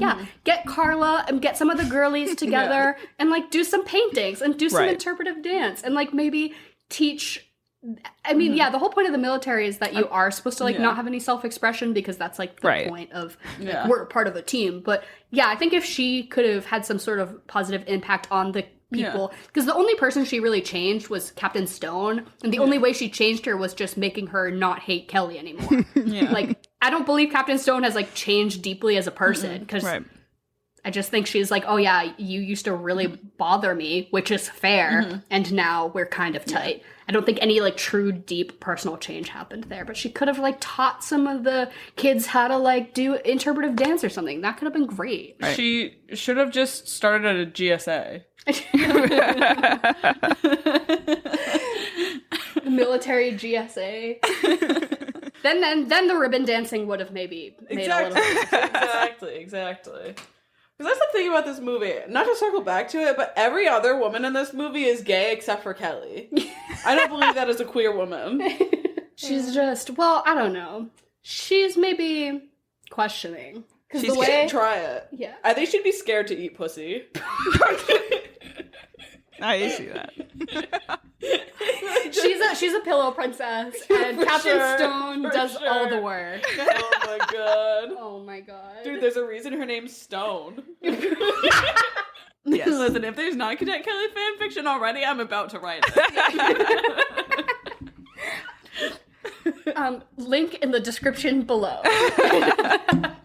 Speaker 1: get Carla and get some of the girlies together and like do some paintings and do some interpretive dance and like maybe teach. I mean, the whole point of the military is that you are supposed to like not have any self-expression because that's like the point of like, we're part of a team. But I think if she could have had some sort of positive impact on the people, because the only person she really changed was Captain Stone, and the only way she changed her was just making her not hate Kelly anymore. Like, I don't believe Captain Stone has like changed deeply as a person, because I just think she's like, oh yeah, you used to really bother me, which is fair, and now we're kind of tight. I don't think any like true deep personal change happened there, but she could have like taught some of the kids how to like do interpretive dance or something. That could have been great.
Speaker 2: She should have just started at a GSA.
Speaker 1: Military GSA. then the ribbon dancing would have maybe made a little bit.
Speaker 2: Exactly. Because that's the thing about this movie. Not to circle back to it, but every other woman in this movie is gay except for Kelly. I don't believe that as a queer woman.
Speaker 1: She's just, well, I don't know. She's maybe questioning.
Speaker 2: She's gonna try it.
Speaker 1: Yeah.
Speaker 2: I think she'd be scared to eat pussy.
Speaker 3: I see that.
Speaker 1: She's a pillow princess, and Captain Stone does all the work.
Speaker 2: Oh my god.
Speaker 1: Oh my god.
Speaker 2: Dude, there's a reason her name's Stone.
Speaker 3: Yes.
Speaker 2: Listen, if there's not Cadet Kelly fan fiction already, I'm about to write it.
Speaker 1: Link in the description below. I'm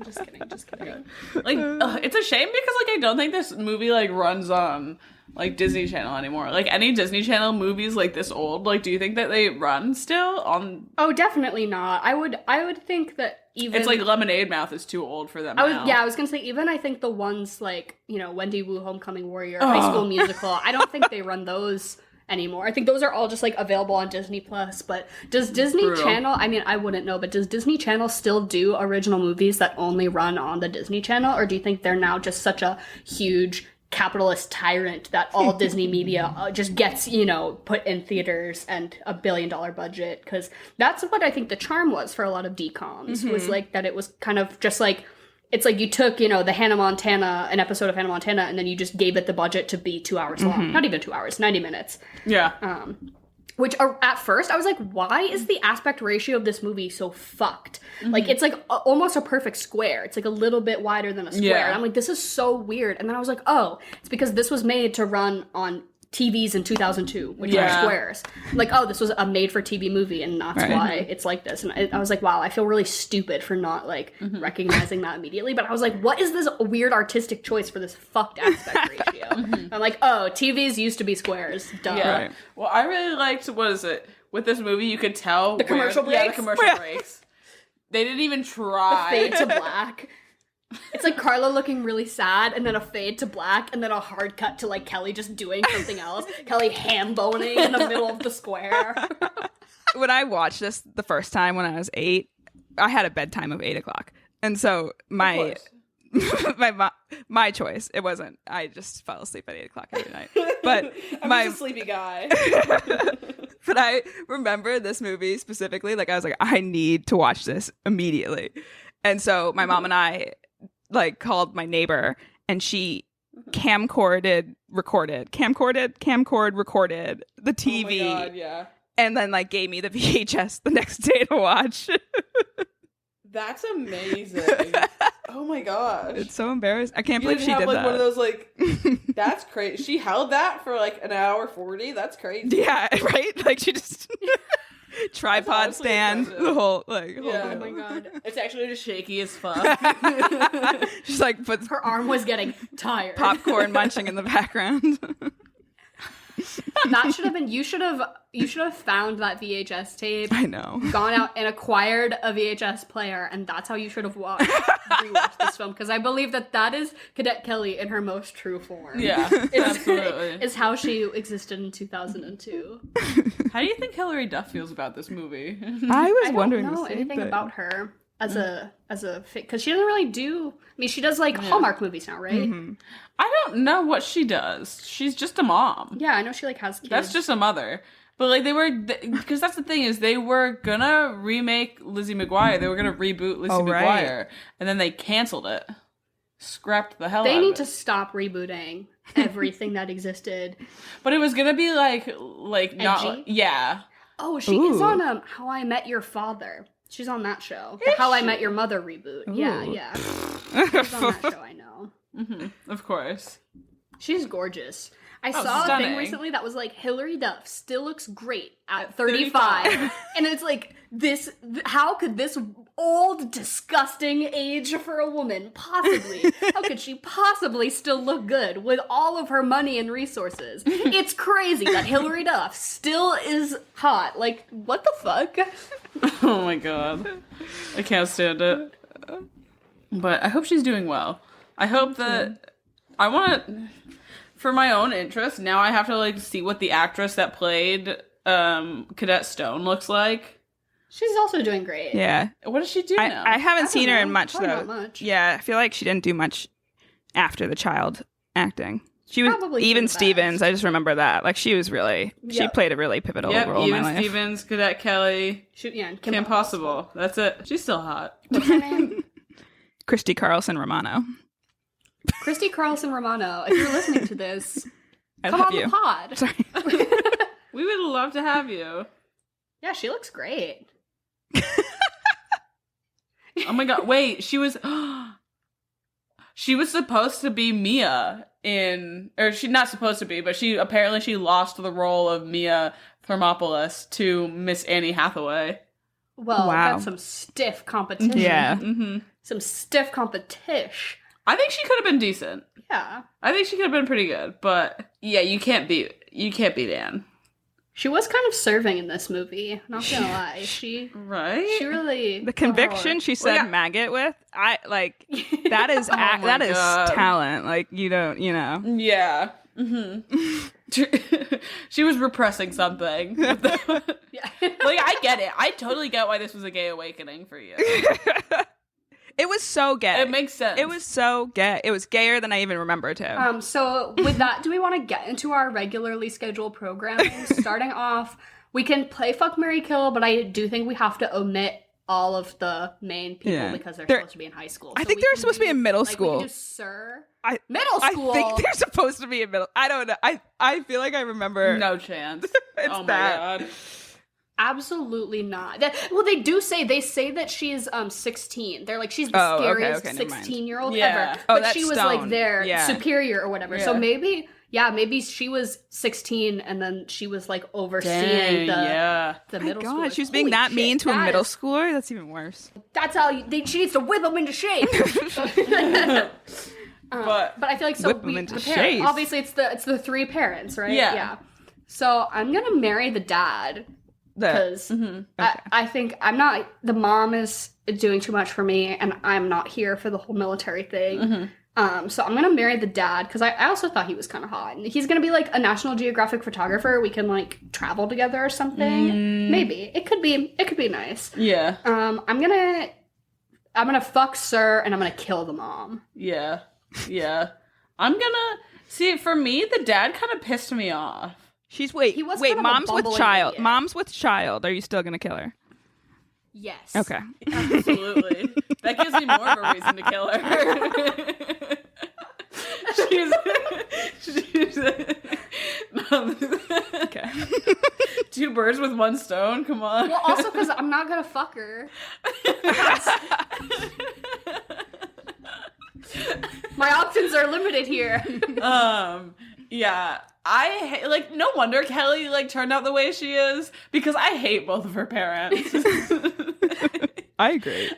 Speaker 1: just kidding.
Speaker 2: Like, it's a shame because, like, I don't think this movie, like, runs on, like, Disney Channel anymore. Like, any Disney Channel movies, like, this old, like, do you think that they run still on...
Speaker 1: Oh, definitely not. I would think that even...
Speaker 2: It's like Lemonade Mouth is too old for them now.
Speaker 1: I was gonna say, even I think the ones like, you know, Wendy Wu, Homecoming Warrior, High School Musical, I don't think they run those anymore. I think those are all just like available on Disney Plus. But does Disney Channel, I mean, I wouldn't know, but does Disney Channel still do original movies that only run on the Disney Channel? Or do you think they're now just such a huge capitalist tyrant that all Disney media just gets, you know, put in theaters and $1 billion budget? Because that's what I think the charm was for a lot of DComs, was like that it was kind of just like, it's like you took, you know, the an episode of Hannah Montana, and then you just gave it the budget to be 2 hours long. Not even 2 hours, 90 minutes.
Speaker 2: Yeah.
Speaker 1: Which at first I was like, why is the aspect ratio of this movie so fucked? Like, it's like almost a perfect square. It's like a little bit wider than a square.
Speaker 2: Yeah.
Speaker 1: And I'm like, this is so weird. And then I was like, oh, it's because this was made to run on TVs in 2002, which are squares. Like, oh, this was a made-for-TV movie, and that's why it's like this. And I was like, wow, I feel really stupid for not, like, recognizing that immediately. But I was like, what is this weird artistic choice for this fucked aspect ratio? I'm like, oh, TVs used to be squares. Duh.
Speaker 2: Yeah. Right. Well, I really liked, what is it? With this movie, you could tell...
Speaker 1: The commercial breaks?
Speaker 2: Yeah, the commercial breaks. They didn't even try.
Speaker 1: The fade to black. It's like Carla looking really sad, and then a fade to black, and then a hard cut to like Kelly just doing something else. Kelly ham boning in the middle of the square.
Speaker 3: When I watched this the first time when I was 8, I had a bedtime of 8 o'clock, and so my choice. It wasn't. I just fell asleep at 8 o'clock every night. But
Speaker 2: I'm just a sleepy guy.
Speaker 3: But I remember this movie specifically. Like, I was like, I need to watch this immediately, and so my mom and I like called my neighbor, and she camcord recorded the TV.
Speaker 2: Oh my God, yeah.
Speaker 3: And then like gave me the VHS the next day to watch.
Speaker 2: That's amazing. Oh my gosh.
Speaker 3: It's so embarrassing. I can't believe she did
Speaker 2: like
Speaker 3: that.
Speaker 2: One of those like that's crazy. She held that for like an hour 40. That's crazy.
Speaker 3: Yeah, right? Like she just tripod stand the whole like whole
Speaker 1: Oh my God.
Speaker 2: It's actually just shaky as fuck.
Speaker 3: She's like puts
Speaker 1: Her arm was getting tired.
Speaker 3: popcorn munching in the background.
Speaker 1: That should have been, you should have found that VHS tape.
Speaker 3: I know.
Speaker 1: Gone out and acquired a VHS player, and that's how you should have rewatched this film, because I believe that is Cadet Kelly in her most true form.
Speaker 2: Yeah, absolutely.
Speaker 1: Is how she existed in 2002.
Speaker 2: How do you think Hilary Duff feels about this movie?
Speaker 3: I was
Speaker 1: I
Speaker 3: wondering
Speaker 1: don't know
Speaker 3: the same
Speaker 1: anything
Speaker 3: thing.
Speaker 1: about her as a because she doesn't really do. I mean, she does like Hallmark movies now, right?
Speaker 3: Mm-hmm.
Speaker 2: I don't know what she does. She's just a mom.
Speaker 1: Yeah, I know she like has kids.
Speaker 2: That's just a mother. But like they were, because that's the thing is they were gonna remake Lizzie McGuire. They were gonna reboot Lizzie McGuire, and then they canceled it, scrapped the hell.
Speaker 1: They
Speaker 2: out
Speaker 1: need
Speaker 2: of
Speaker 1: to
Speaker 2: it.
Speaker 1: stop rebooting everything that existed.
Speaker 2: But it was gonna be like not
Speaker 1: Edgy?
Speaker 2: Yeah.
Speaker 1: Oh, she is on How I Met Your Father. She's on that show. The How I Met Your Mother reboot. Yeah, yeah. She's on that show, I know.
Speaker 2: Of course.
Speaker 1: She's gorgeous. I saw a
Speaker 2: stunning.
Speaker 1: thing recently that was like, Hilary Duff still looks great at 35. And it's like, how could this old, disgusting age for a woman possibly, how could she possibly still look good with all of her money and resources? It's crazy that Hilary Duff still is hot. Like, what the fuck?
Speaker 2: Oh my God. I can't stand it. But I hope she's doing well. I hope that I want to, for my own interest, now I have to like see what the actress that played Cadet Stone looks like.
Speaker 3: She's
Speaker 1: also doing great.
Speaker 3: Yeah.
Speaker 2: What does she do now?
Speaker 3: I haven't seen her
Speaker 1: know.
Speaker 3: in much
Speaker 1: Probably
Speaker 3: though.
Speaker 1: not much.
Speaker 3: Yeah, I feel like she didn't do much after the child acting. She was
Speaker 1: Probably
Speaker 3: Even
Speaker 1: for the
Speaker 3: Stevens.
Speaker 1: best.
Speaker 3: I just remember that. Like she was really, she played a really pivotal role in my
Speaker 2: Even
Speaker 3: life.
Speaker 2: Stevens, Cadet Kelly,
Speaker 1: And
Speaker 2: Kim Possible. That's it. She's still hot.
Speaker 1: What's her name?
Speaker 3: Christy Carlson Romano.
Speaker 1: Christy Carlson Romano. If you're listening to this,
Speaker 3: I
Speaker 1: come
Speaker 3: love
Speaker 1: on
Speaker 3: you.
Speaker 1: the pod.
Speaker 3: Sorry.
Speaker 2: We would love to have you.
Speaker 1: Yeah, she looks great.
Speaker 2: Oh my God. Wait, she was. she was supposed to be Mia she's not supposed to be, but she lost the role of Mia Thermopolis to Miss Annie Hathaway.
Speaker 1: Well,
Speaker 3: Wow.
Speaker 1: that's some stiff competition.
Speaker 3: Yeah.
Speaker 2: Mm-hmm.
Speaker 1: Some stiff competition.
Speaker 2: I think she could have been decent.
Speaker 1: Yeah.
Speaker 2: I think she could have been pretty good, but yeah, you can't beat Anne.
Speaker 1: She was kind of serving in this movie. Not gonna lie. She really
Speaker 3: The conviction she said
Speaker 2: yeah.
Speaker 3: maggot with, that is
Speaker 2: my
Speaker 3: that is
Speaker 2: God.
Speaker 3: talent. Like, you don't, you know.
Speaker 2: Yeah. Mm-hmm. She was repressing something.
Speaker 1: Yeah.
Speaker 2: Like, I get it. I totally get why this was a gay awakening for you.
Speaker 3: It was so gay.
Speaker 2: It makes sense.
Speaker 3: It was so gay. It was gayer than I even remember too.
Speaker 1: So with that, do we want to get into our regularly scheduled programming? Starting off, we can play Fuck, Marry, Kill, but I do think we have to omit all of the main people because they're supposed to be in high school.
Speaker 3: I
Speaker 1: So
Speaker 3: think
Speaker 1: we
Speaker 3: they're
Speaker 1: can
Speaker 3: supposed to be in middle
Speaker 1: We
Speaker 3: school.
Speaker 1: can do Sir.
Speaker 3: I
Speaker 1: Middle school.
Speaker 3: I think they're supposed to be in middle. I don't know. I feel like I remember.
Speaker 2: No chance.
Speaker 3: It's
Speaker 2: oh my
Speaker 3: that.
Speaker 2: God.
Speaker 1: Absolutely not. They say that she's 16. They're like, she's the
Speaker 3: Oh, okay,
Speaker 1: scariest
Speaker 3: never mind.
Speaker 1: 16-year-old
Speaker 2: Yeah.
Speaker 1: ever.
Speaker 3: Oh,
Speaker 1: But
Speaker 3: that's
Speaker 1: she was
Speaker 3: Stone.
Speaker 1: like their
Speaker 3: Yeah.
Speaker 1: superior or whatever. So
Speaker 2: Yeah.
Speaker 1: maybe she was 16 and then she was like overseeing
Speaker 2: yeah.
Speaker 1: the
Speaker 3: My
Speaker 1: middle
Speaker 3: God,
Speaker 1: school.
Speaker 3: she was being that mean to a
Speaker 1: That
Speaker 3: middle
Speaker 1: is-
Speaker 3: schooler. That's even worse.
Speaker 1: That's how she needs to whip them into shape.
Speaker 2: But
Speaker 1: But I feel like
Speaker 3: Whip 'em into
Speaker 1: the parents,
Speaker 3: shape.
Speaker 1: obviously it's the three parents, right?
Speaker 2: Yeah.
Speaker 1: So I'm gonna marry the dad because I think the mom is doing too much for me, and I'm not here for the whole military thing. So I'm gonna marry the dad because I also thought he was kind of hot, and he's gonna be like a National Geographic photographer. We can like travel together or something. Maybe it could be nice.
Speaker 2: yeah.
Speaker 1: I'm gonna fuck Sir, and I'm gonna kill the mom.
Speaker 2: Yeah. Yeah. I'm gonna see, for me, the dad kind of pissed me off.
Speaker 1: He was kind of a
Speaker 3: mom's with
Speaker 1: bumbling
Speaker 3: child.
Speaker 1: idiot.
Speaker 3: Mom's with child. Are you still gonna kill her?
Speaker 1: Yes.
Speaker 3: Okay.
Speaker 2: Absolutely. That gives me more of a reason to kill her.
Speaker 3: Okay.
Speaker 2: Two birds with one stone, come on.
Speaker 1: Well, also because I'm not gonna fuck her. My options are limited here.
Speaker 2: Yeah. No wonder Kelly turned out the way she is, because I hate both of her parents.
Speaker 3: I agree.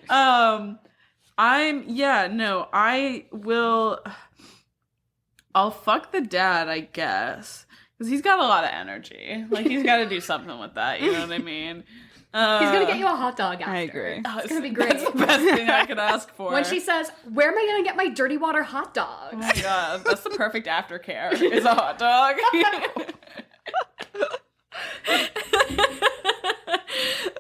Speaker 2: I'll fuck the dad, I guess, because he's got a lot of energy. Like, he's got to do something with that, you know what I mean?
Speaker 1: He's gonna get you a hot dog after.
Speaker 3: I agree.
Speaker 1: It's gonna be great.
Speaker 2: That's the best thing I could ask for.
Speaker 1: When she says, "Where am I gonna get my dirty water hot dogs?"
Speaker 2: Oh my God, that's the perfect aftercare, is a hot dog.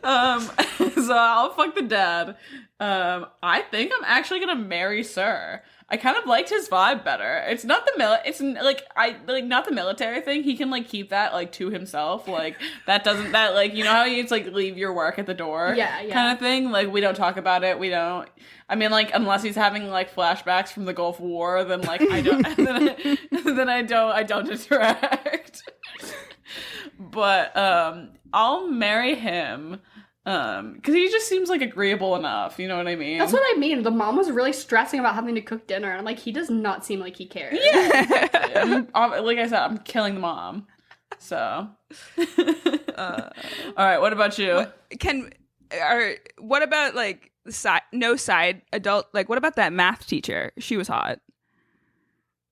Speaker 2: So I'll fuck the dad. I think I'm actually gonna marry Sir. I kind of liked his vibe better. It's not not the military thing. He can keep that to himself. You know how you leave your work at the door,
Speaker 1: Yeah.
Speaker 2: kind of thing. We don't talk about it. We don't. I mean, unless he's having flashbacks from the Gulf War, then I don't. then I don't interact. But I'll marry him. Because he just seems agreeable enough, you know what I mean?
Speaker 1: That's what I mean. The mom was really stressing about having to cook dinner, and I'm like, he does not seem like he cares.
Speaker 2: Yeah. Like I said, I'm killing the mom. So. All right, what about you?
Speaker 3: What about no side adult? What about that math teacher? She was hot.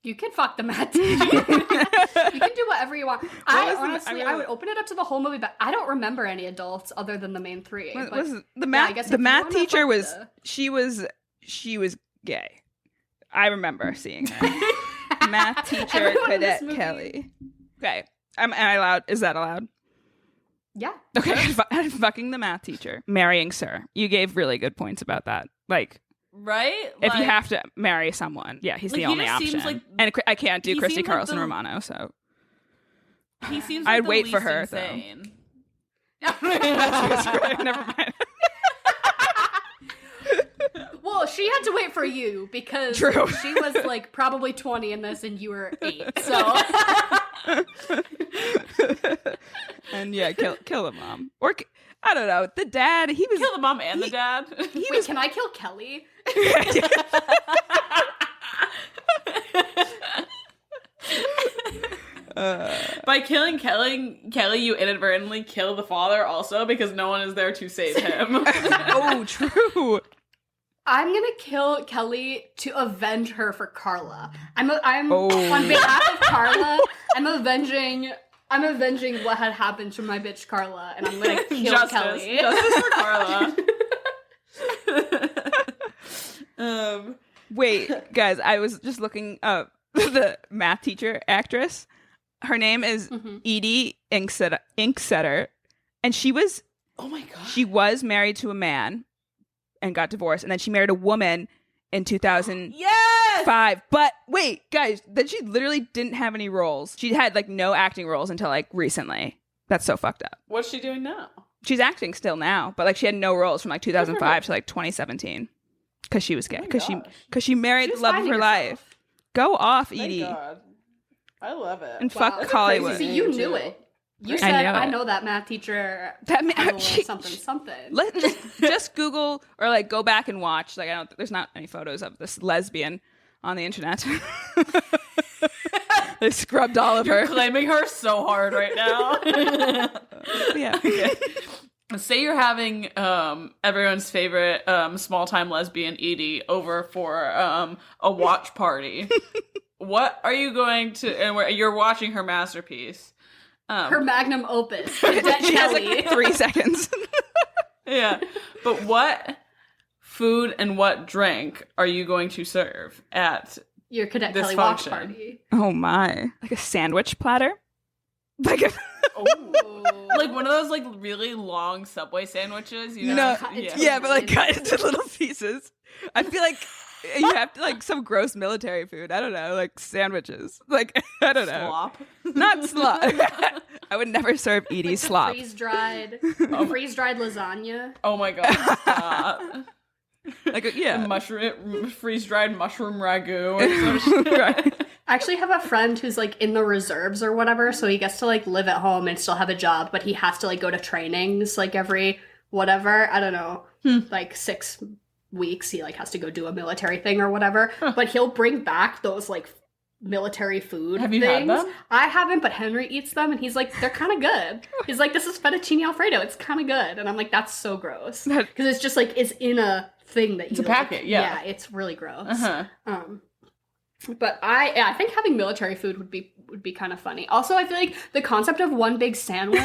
Speaker 1: You can fuck the math teacher. You can do whatever you want. I would open it up to the whole movie, but I don't remember any adults other than the main three.
Speaker 3: The math teacher was she was gay. I remember seeing her. Math teacher
Speaker 1: Everyone in this
Speaker 3: Cadet
Speaker 1: movie-
Speaker 3: Kelly. Okay, am I allowed? Is that allowed?
Speaker 1: Yeah.
Speaker 3: Okay, fucking the math teacher, marrying Sir. You gave really good points about that.
Speaker 2: Right?
Speaker 3: If you have to marry someone, yeah, he's the
Speaker 2: he
Speaker 3: only
Speaker 2: just
Speaker 3: option.
Speaker 2: seems
Speaker 3: And I can't do
Speaker 2: he
Speaker 3: Christy
Speaker 2: seems
Speaker 3: Carlson
Speaker 2: the-
Speaker 3: Romano, so
Speaker 2: he seems
Speaker 3: I'd
Speaker 2: the
Speaker 3: wait for
Speaker 2: least
Speaker 3: her,
Speaker 2: insane.
Speaker 3: never mind.
Speaker 1: Well, she had to wait for you because
Speaker 3: True.
Speaker 1: she was probably 20 in this and you were 8. So
Speaker 3: And yeah, kill the mom, or I don't know, the dad. He was
Speaker 2: Kill the mom and the dad.
Speaker 1: wait, can I kill Kelly?
Speaker 2: By killing Kelly, you inadvertently kill the father also because no one is there to save him.
Speaker 3: Oh, true.
Speaker 1: I'm gonna kill Kelly to avenge her for Carla. I'm on behalf of Carla. I'm avenging what had happened to my bitch Carla, and I'm gonna kill Kelly.
Speaker 2: Justice for Carla.
Speaker 3: Wait, guys, I was just looking up the math teacher actress. Her name is Edie Inksetter, and she was married to a man and got divorced, and then she married a woman in 2005.
Speaker 2: Yes!
Speaker 3: But wait, guys, then she literally didn't have any roles. She had like no acting roles until like recently. That's so fucked up.
Speaker 2: What's she doing now?
Speaker 3: She's acting still now, but like she had no roles from like 2005 to like 2017 because she was gay. Because she married the love of her life. Go off, Edie.
Speaker 2: Thank God. I love it.
Speaker 3: And fuck Hollywood.
Speaker 1: See, you knew it. You said, I know that math teacher.
Speaker 3: That
Speaker 1: something.
Speaker 3: Just Google or like go back and watch. Like there's not any photos of this lesbian on the internet. They scrubbed all of her.
Speaker 2: You're claiming her so hard right now.
Speaker 3: Yeah.
Speaker 2: Okay. Say you're having everyone's favorite small-time lesbian Edie over for a watch party. What are you going to? And you're watching her masterpiece.
Speaker 1: Her magnum opus. Cadet
Speaker 3: She has
Speaker 1: Kelly.
Speaker 3: like 3 seconds.
Speaker 2: Yeah. But what food and what drink are you going to serve at
Speaker 1: Your Cadet
Speaker 2: this
Speaker 1: Kelly
Speaker 2: function?
Speaker 1: watch party.
Speaker 3: Oh my. Like a sandwich platter? Like a
Speaker 2: Like one of those like really long Subway sandwiches, you know?
Speaker 3: No,
Speaker 1: Cut into
Speaker 3: yeah, but like cut into little pieces. I feel like you have to like some gross military food. I don't know, like sandwiches. Like I don't know,
Speaker 2: Slop.
Speaker 3: not slop. I would never serve Edie slop.
Speaker 1: Freeze-dried lasagna.
Speaker 2: Oh my God. Stop.
Speaker 3: Like
Speaker 2: freeze-dried mushroom ragu.
Speaker 3: Right.
Speaker 1: I actually have a friend who's like in the reserves or whatever, so he gets to like live at home and still have a job, but he has to like go to trainings like every whatever, I don't know, like 6 weeks he like has to go do a military thing or whatever. But he'll bring back those like military food
Speaker 2: Have
Speaker 1: things.
Speaker 2: you had them?
Speaker 1: I haven't, but Henry eats them and he's like, they're kind of good. He's like, this is fettuccine Alfredo, it's kind of good. And I'm like, that's so gross. Because it's just like, it's in a thing that you
Speaker 2: It's a packet, yeah.
Speaker 1: Yeah, it's really gross.
Speaker 2: Uh-huh.
Speaker 1: But I think having military food would be kind of funny. Also, I feel like the concept of one big sandwich,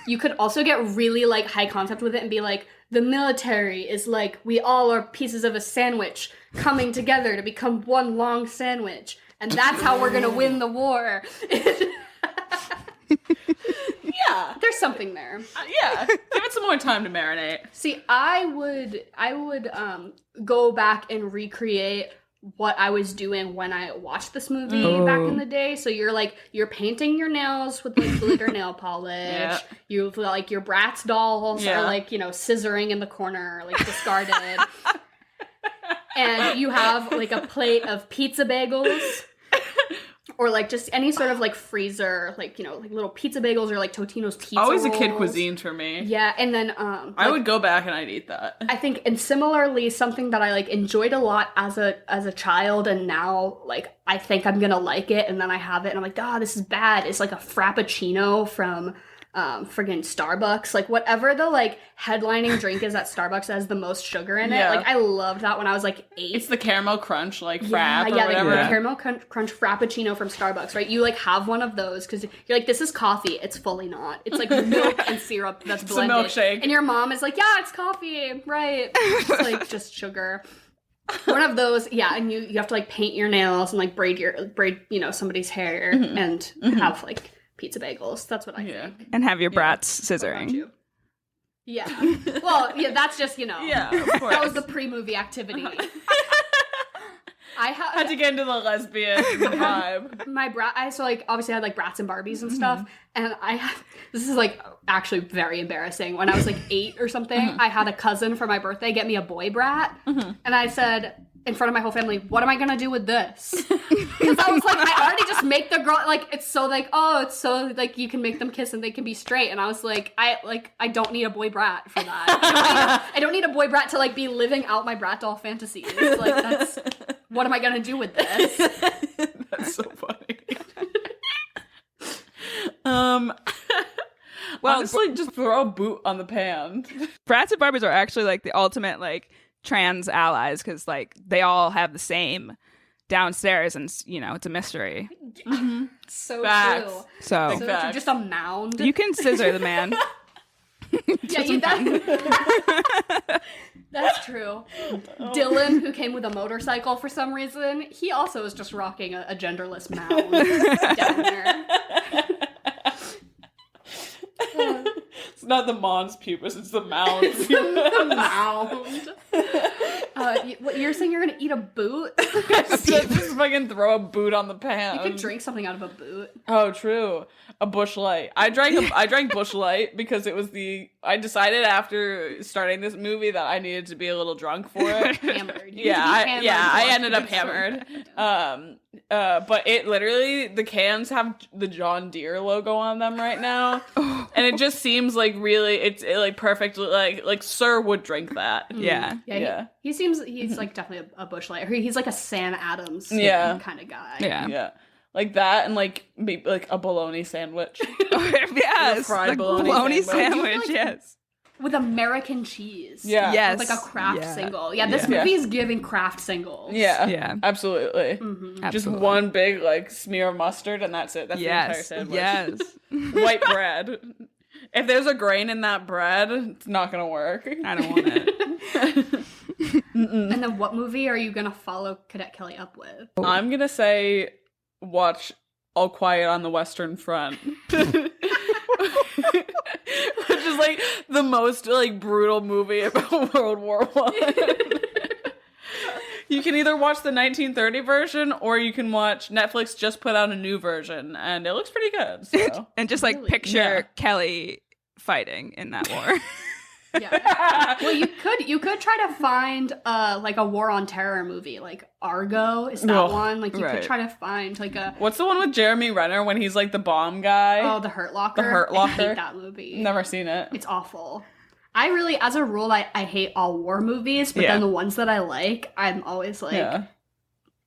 Speaker 1: you could also get really like high concept with it and be like, the military is like, we all are pieces of a sandwich coming together to become one long sandwich. And that's how we're gonna win the war. Yeah, there's something there.
Speaker 2: Yeah, give it some more time to marinate.
Speaker 1: See, I would go back and recreate what I was doing when I watched this movie back in the day. So you're painting your nails with like glitter nail polish.
Speaker 2: Yeah.
Speaker 1: You like your Bratz dolls are like, scissoring in the corner, like discarded. And you have like a plate of pizza bagels. Or like just any sort of like freezer, like like little pizza bagels or like Totino's pizza
Speaker 2: Always
Speaker 1: rolls.
Speaker 2: a kid cuisine for me.
Speaker 1: Yeah, and then
Speaker 2: I would go back and I'd eat that.
Speaker 1: I think, and similarly, something that I like enjoyed a lot as a child, and now like I think I'm gonna like it, and then I have it, and I'm like, this is bad. It's like a Frappuccino from friggin' Starbucks, like whatever the like headlining drink is at Starbucks that has the most sugar in it.
Speaker 2: Yeah.
Speaker 1: Like I loved that when I was like 8.
Speaker 2: It's the caramel crunch, like frap or
Speaker 1: the
Speaker 2: whatever.
Speaker 1: caramel crunch Frappuccino from Starbucks, right? You like have one of those because you're like, this is coffee. It's fully not. It's like milk and syrup that's blended.
Speaker 2: It's a milkshake.
Speaker 1: And your mom is like, yeah, it's coffee, right? It's like just sugar. One of those, and you have to like paint your nails and like braid somebody's hair and have like pizza bagels. That's what I think.
Speaker 3: And have your Bratz scissoring.
Speaker 1: Yeah. Well, that's just,
Speaker 2: Yeah, of course.
Speaker 1: that was the pre-movie activity. I
Speaker 2: had to get into the lesbian vibe.
Speaker 1: My obviously I had like Bratz and Barbies and stuff, and this is like actually very embarrassing. When I was like 8 or something, I had a cousin for my birthday get me a boy brat, and I said in front of my whole family, what am I gonna do with this? Because I was like, I already just make the girl like, it's so like, it's so like you can make them kiss and they can be straight, and I was like, I don't need a boy brat for that. I don't need a boy brat to like be living out my brat doll fantasies. Like what am I gonna do with this?
Speaker 2: That's so funny.
Speaker 3: Well,
Speaker 2: honestly, just throw a boot on the pan.
Speaker 3: Brats and Barbies are actually like the ultimate like trans allies because like they all have the same downstairs, and you know it's a mystery.
Speaker 1: So
Speaker 2: Facts.
Speaker 1: true.
Speaker 3: So
Speaker 1: So true. Just a mound.
Speaker 3: you can scissor the man.
Speaker 1: That's true. Dylan, who came with a motorcycle for some reason, he also is just rocking a genderless mound down there.
Speaker 2: It's not the mons pubis, it's the mound.
Speaker 1: The mound. What, you're saying you're gonna eat a boot?
Speaker 2: just fucking throw a boot on the pan.
Speaker 1: You could drink something out of a boot.
Speaker 2: Oh, true. A Busch Light. I drank Busch Light because it was I decided after starting this movie that I needed to be a little drunk for it.
Speaker 1: Hammered.
Speaker 2: I ended up hammered. But it literally, the cans have the John Deere logo on them right now, and it just seems like really it's like perfect. Like Sir would drink that.
Speaker 3: Yeah.
Speaker 1: He's like definitely a Busch Light. He's like a Sam Adams kind of guy.
Speaker 3: Yeah.
Speaker 2: Like that, and like maybe like a bologna sandwich.
Speaker 3: Yes,
Speaker 2: fried
Speaker 3: like
Speaker 2: bologna
Speaker 3: sandwich.
Speaker 1: Like,
Speaker 3: yes,
Speaker 1: with American cheese.
Speaker 2: Yeah.
Speaker 3: Yes.
Speaker 1: With like a craft
Speaker 3: Yeah.
Speaker 1: single. Yeah, this movie is giving craft singles.
Speaker 2: Yeah, absolutely. Just
Speaker 3: Absolutely.
Speaker 2: one big like smear of mustard, and that's it. That's the entire sandwich.
Speaker 3: Yes.
Speaker 2: White bread. If there's a grain in that bread, it's not gonna work.
Speaker 3: I don't want it.
Speaker 1: And then what movie are you gonna follow Cadet Kelly up with?
Speaker 2: I'm gonna say watch All Quiet on the Western Front. Which is like the most like brutal movie about World War I. You can either watch the 1930 version or you can watch Netflix just put out a new version and it looks pretty good. So.
Speaker 3: And just like
Speaker 1: Really?
Speaker 3: picture Kelly fighting in that war.
Speaker 1: Yeah. Well, you could try to find like a war on terror movie, like Argo. Is that one? Like you
Speaker 3: right.
Speaker 1: could try to find like a
Speaker 2: What's the one with Jeremy Renner when he's like the bomb guy?
Speaker 1: The Hurt Locker.
Speaker 2: The Hurt
Speaker 1: I
Speaker 2: Locker.
Speaker 1: hate that movie.
Speaker 2: Never seen it.
Speaker 1: It's awful. I really, as a rule, I hate all war movies, but
Speaker 3: Yeah.
Speaker 1: then the ones that I like, I'm always like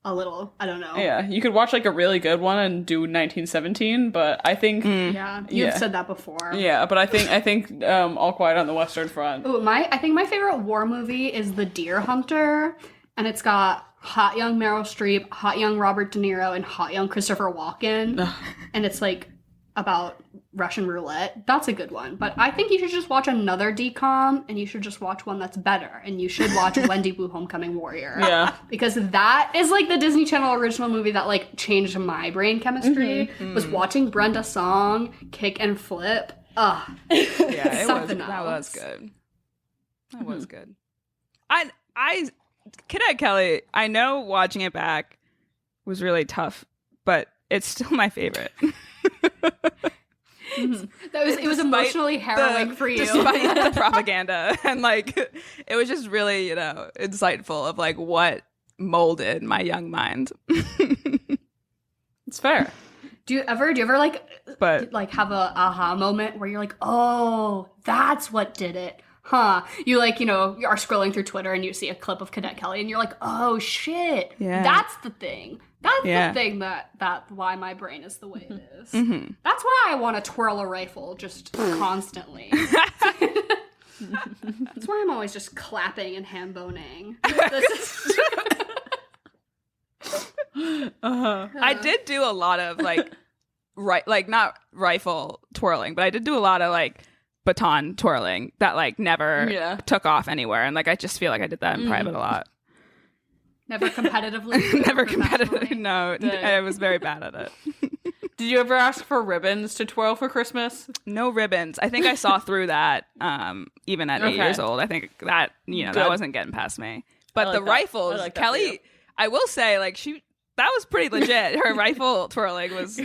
Speaker 1: a little, I don't know.
Speaker 2: Yeah, you could watch like a really good one and do 1917, but I think
Speaker 1: Yeah, you've said that before.
Speaker 2: yeah, but I think All Quiet on the Western Front.
Speaker 1: Ooh, I think my favorite war movie is The Deer Hunter, and it's got hot young Meryl Streep, hot young Robert De Niro, and hot young Christopher Walken, and it's like about Russian roulette. That's a good one, but I think you should just watch another DCOM, and you should just watch one that's better, and you should watch Wendy Wu Homecoming Warrior.
Speaker 2: Yeah.
Speaker 1: Because that is like the Disney Channel original movie that like changed my brain chemistry. Was watching Brenda Song kick and flip.
Speaker 3: Yeah, it was.
Speaker 1: Something
Speaker 3: That
Speaker 1: else.
Speaker 3: was good. That was good. I Cadet Kelly. I know watching it back was really tough, but it's still my favorite.
Speaker 1: It was emotionally harrowing for you.
Speaker 3: Despite the propaganda, and like it was just really insightful of like what molded my young mind.
Speaker 2: It's fair.
Speaker 1: Do you ever like
Speaker 3: But
Speaker 1: have a aha moment where you're like, oh, that's what did it, huh? You like, you are scrolling through Twitter and you see a clip of Cadet Kelly and you're like, oh shit,
Speaker 3: Yeah.
Speaker 1: that's the thing. That's
Speaker 3: Yeah.
Speaker 1: the thing that why my brain is the way it is.
Speaker 3: Mm-hmm.
Speaker 1: That's why I want to twirl a rifle just constantly. That's why I'm always just clapping and ham boning.
Speaker 3: I did do a lot of like not rifle twirling, but I did do a lot of like baton twirling that like never took off anywhere, and like I just feel like I did that in private a lot.
Speaker 1: Never competitively.
Speaker 3: Never
Speaker 1: professionally?
Speaker 3: competitively. No, I was very bad at it.
Speaker 2: Did you ever ask for ribbons to twirl for Christmas?
Speaker 3: No ribbons. I think I saw through that even at 8 years old. I think that that wasn't getting past me. But the rifles,
Speaker 2: I like that
Speaker 3: Kelly, I will say, like that was pretty legit. Her rifle twirling was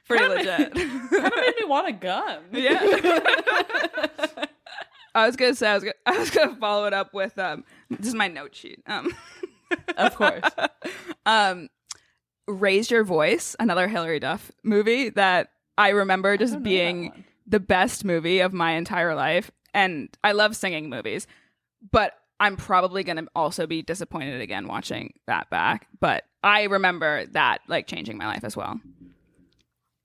Speaker 3: pretty legit.
Speaker 2: Kind of made me want a gun.
Speaker 3: Yeah. I was gonna say I was gonna follow it up with this is my note sheet.
Speaker 2: Of course.
Speaker 3: Raise Your Voice, another Hilary Duff movie that I remember just being the best movie of my entire life. And I love singing movies, but I'm probably going to also be disappointed again watching that back. But I remember that like changing my life as well.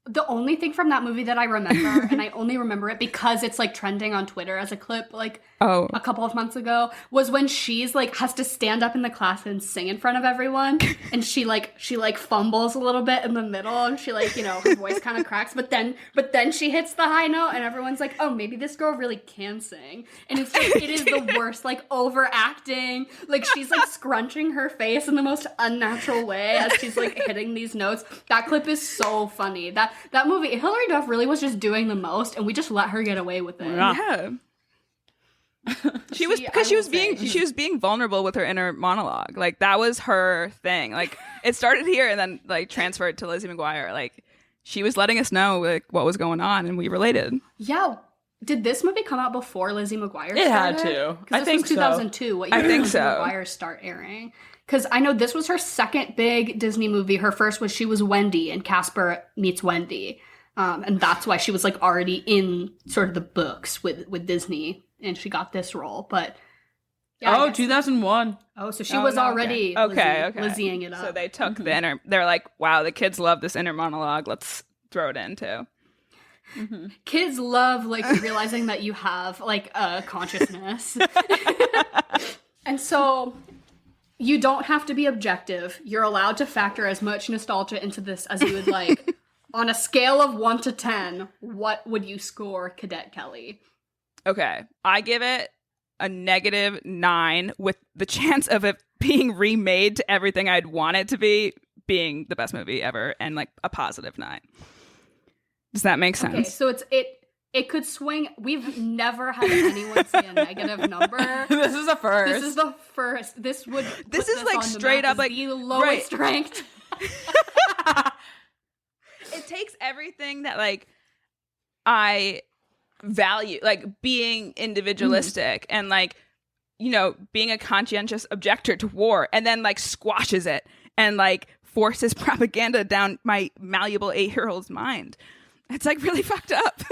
Speaker 1: The only thing from that movie that I remember, and I only remember it because it's like trending on Twitter as a clip like a couple of months ago, was when she's like has to stand up in the class and sing in front of everyone, and she fumbles a little bit in the middle, and she like, you know, her voice kind of cracks, but then she hits the high note, and everyone's like, oh, maybe this girl really can sing, and it is the worst, like overacting, like she's like scrunching her face in the most unnatural way as she's like hitting these notes. That clip is so funny. That movie, Hilary Duff really was just doing the most, and we just let her get away with it.
Speaker 3: Yeah. She was being vulnerable with her inner monologue. Like that was her thing. Like it started here and then like transferred to Lizzie McGuire. Like she was letting us know like what was going on, and we related.
Speaker 1: Yeah. Did this movie come out before Lizzie McGuire started?
Speaker 2: It had to.
Speaker 1: I think 2002.
Speaker 2: So.
Speaker 1: What year did Lizzie McGuire start airing? Because I know this was her second big Disney movie. Her first was she was Wendy in Casper Meets Wendy. And that's why she was like already in sort of the books with Disney, and she got this role. But
Speaker 2: yeah, 2001.
Speaker 1: Oh, so she was already Lizzieing it up.
Speaker 3: So they took the inner. They're like, wow, the kids love this inner monologue. Let's throw it in too.
Speaker 1: Mm-hmm. Kids love like realizing that you have like a consciousness. And so you don't have to be objective. You're allowed to factor as much nostalgia into this as you would like. On a scale of 1 to 10, what would you score Cadet Kelly?
Speaker 3: Okay, I give it a -9 with the chance of it being remade to everything I'd want it to be, being the best movie ever, and like a +9. Does that make sense?
Speaker 1: Okay, so it could swing. We've never had anyone say a negative number.
Speaker 2: This is a first.
Speaker 1: This is the first. This
Speaker 3: is like straight up like
Speaker 1: the lowest ranked.
Speaker 3: It takes everything that like I value, like being individualistic and like, you know, being a conscientious objector to war, and then like squashes it and like forces propaganda down my malleable 8-year-old's mind. It's like really fucked up.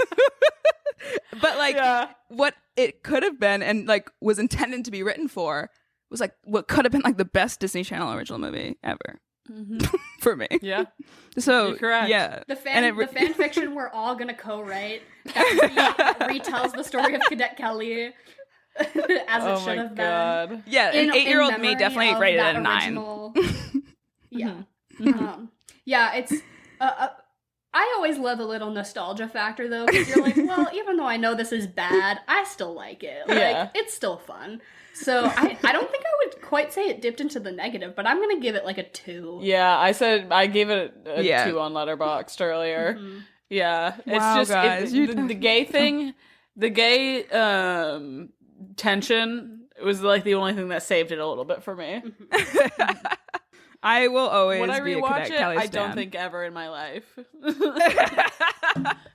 Speaker 3: But like what it could have been and like was intended to be written for was like what could have been like the best Disney Channel original movie ever. Mm-hmm. For me.
Speaker 2: Yeah.
Speaker 3: So
Speaker 2: you're correct.
Speaker 3: Yeah.
Speaker 1: The fan fiction we're all gonna co-write that retells the story of Cadet Kelly as it should have been.
Speaker 3: Yeah, an 8-year-old me definitely rated it a 9.
Speaker 1: Yeah. Mm-hmm. Yeah, it's I always love a little nostalgia factor though, because you're like, well, even though I know this is bad, I still like it. Like it's still fun. So I don't think I would quite say it dipped into the negative, but I'm going to give it like a 2.
Speaker 2: Yeah, I gave it a 2 on Letterboxd earlier. Mm-hmm. Yeah.
Speaker 3: Wow,
Speaker 2: it's just
Speaker 3: guys,
Speaker 2: the gay thing, the gay tension was like the only thing that saved it a little bit for me.
Speaker 3: I will always
Speaker 2: when I
Speaker 3: be a
Speaker 2: rewatch
Speaker 3: Cadet
Speaker 2: it,
Speaker 3: Kelly
Speaker 2: I
Speaker 3: stan.
Speaker 2: don't think ever in my life.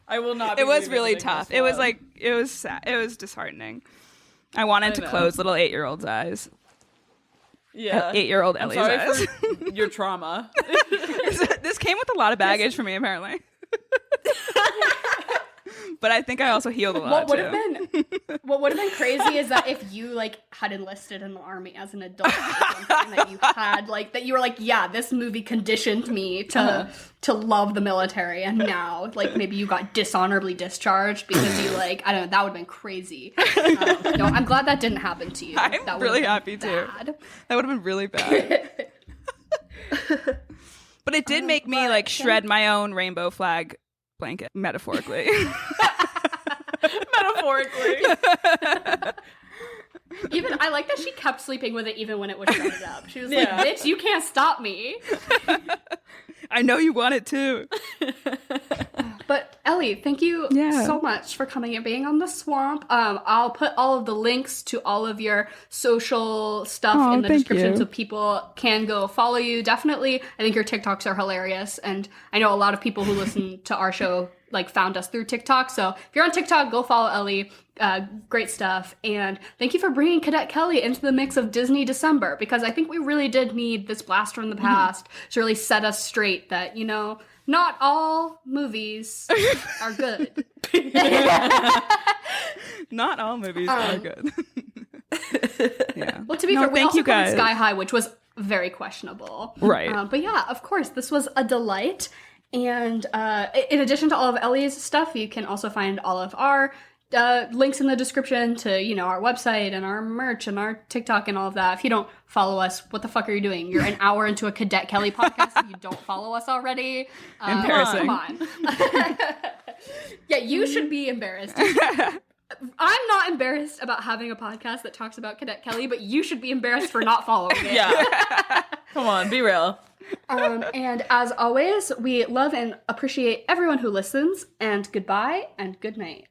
Speaker 2: I will not be.
Speaker 3: It was really tough. It was like it was sad. It was disheartening. I wanted to close little 8-year-old's eyes.
Speaker 2: Yeah.
Speaker 3: 8-year-old Ellie's eyes.
Speaker 2: For your trauma.
Speaker 3: This came with a lot of baggage for me, apparently. But I think I also healed a lot.
Speaker 1: What would have been crazy is that if you like had enlisted in the army as an adult, or something, that you had like that you were like, yeah, this movie conditioned me to love the military, and now like maybe you got dishonorably discharged because you like, I don't know, that would have been crazy. No, I'm glad that didn't happen to you.
Speaker 3: I'm really happy too. That would have been really bad. But it did make me like shred my own rainbow flag blanket, metaphorically.
Speaker 2: Metaphorically.
Speaker 1: Even I like that she kept sleeping with it even when it was shredded up. She was like, bitch, you can't stop me.
Speaker 3: I know you want it too.
Speaker 1: But Ellie, thank you so much for coming and being on The Swamp. I'll put all of the links to all of your social stuff in the description so people can go follow you. Definitely, I think your TikToks are hilarious, and I know a lot of people who listen to our show like found us through TikTok. So if you're on TikTok, go follow Ellie. Great stuff. And thank you for bringing Cadet Kelly into the mix of Disney December, because I think we really did need this blast from the past to really set us straight that, you know, not all movies are good.
Speaker 3: Not all movies are good. Yeah.
Speaker 1: Well, to be fair, we also covered Sky High, which was very questionable.
Speaker 3: Right.
Speaker 1: But yeah, of course, this was a delight. And in addition to all of Ellie's stuff, you can also find all of our links in the description to, you know, our website and our merch and our TikTok and all of that. If you don't follow us, what the fuck are you doing? You're an hour into a Cadet Kelly podcast and you don't follow us already.
Speaker 3: Embarrassing.
Speaker 1: Come on. Yeah, you should be embarrassed. I'm not embarrassed about having a podcast that talks about Cadet Kelly, but you should be embarrassed for not following it.
Speaker 2: Yeah. Come on, be real.
Speaker 1: And as always, we love and appreciate everyone who listens, and goodbye and good night.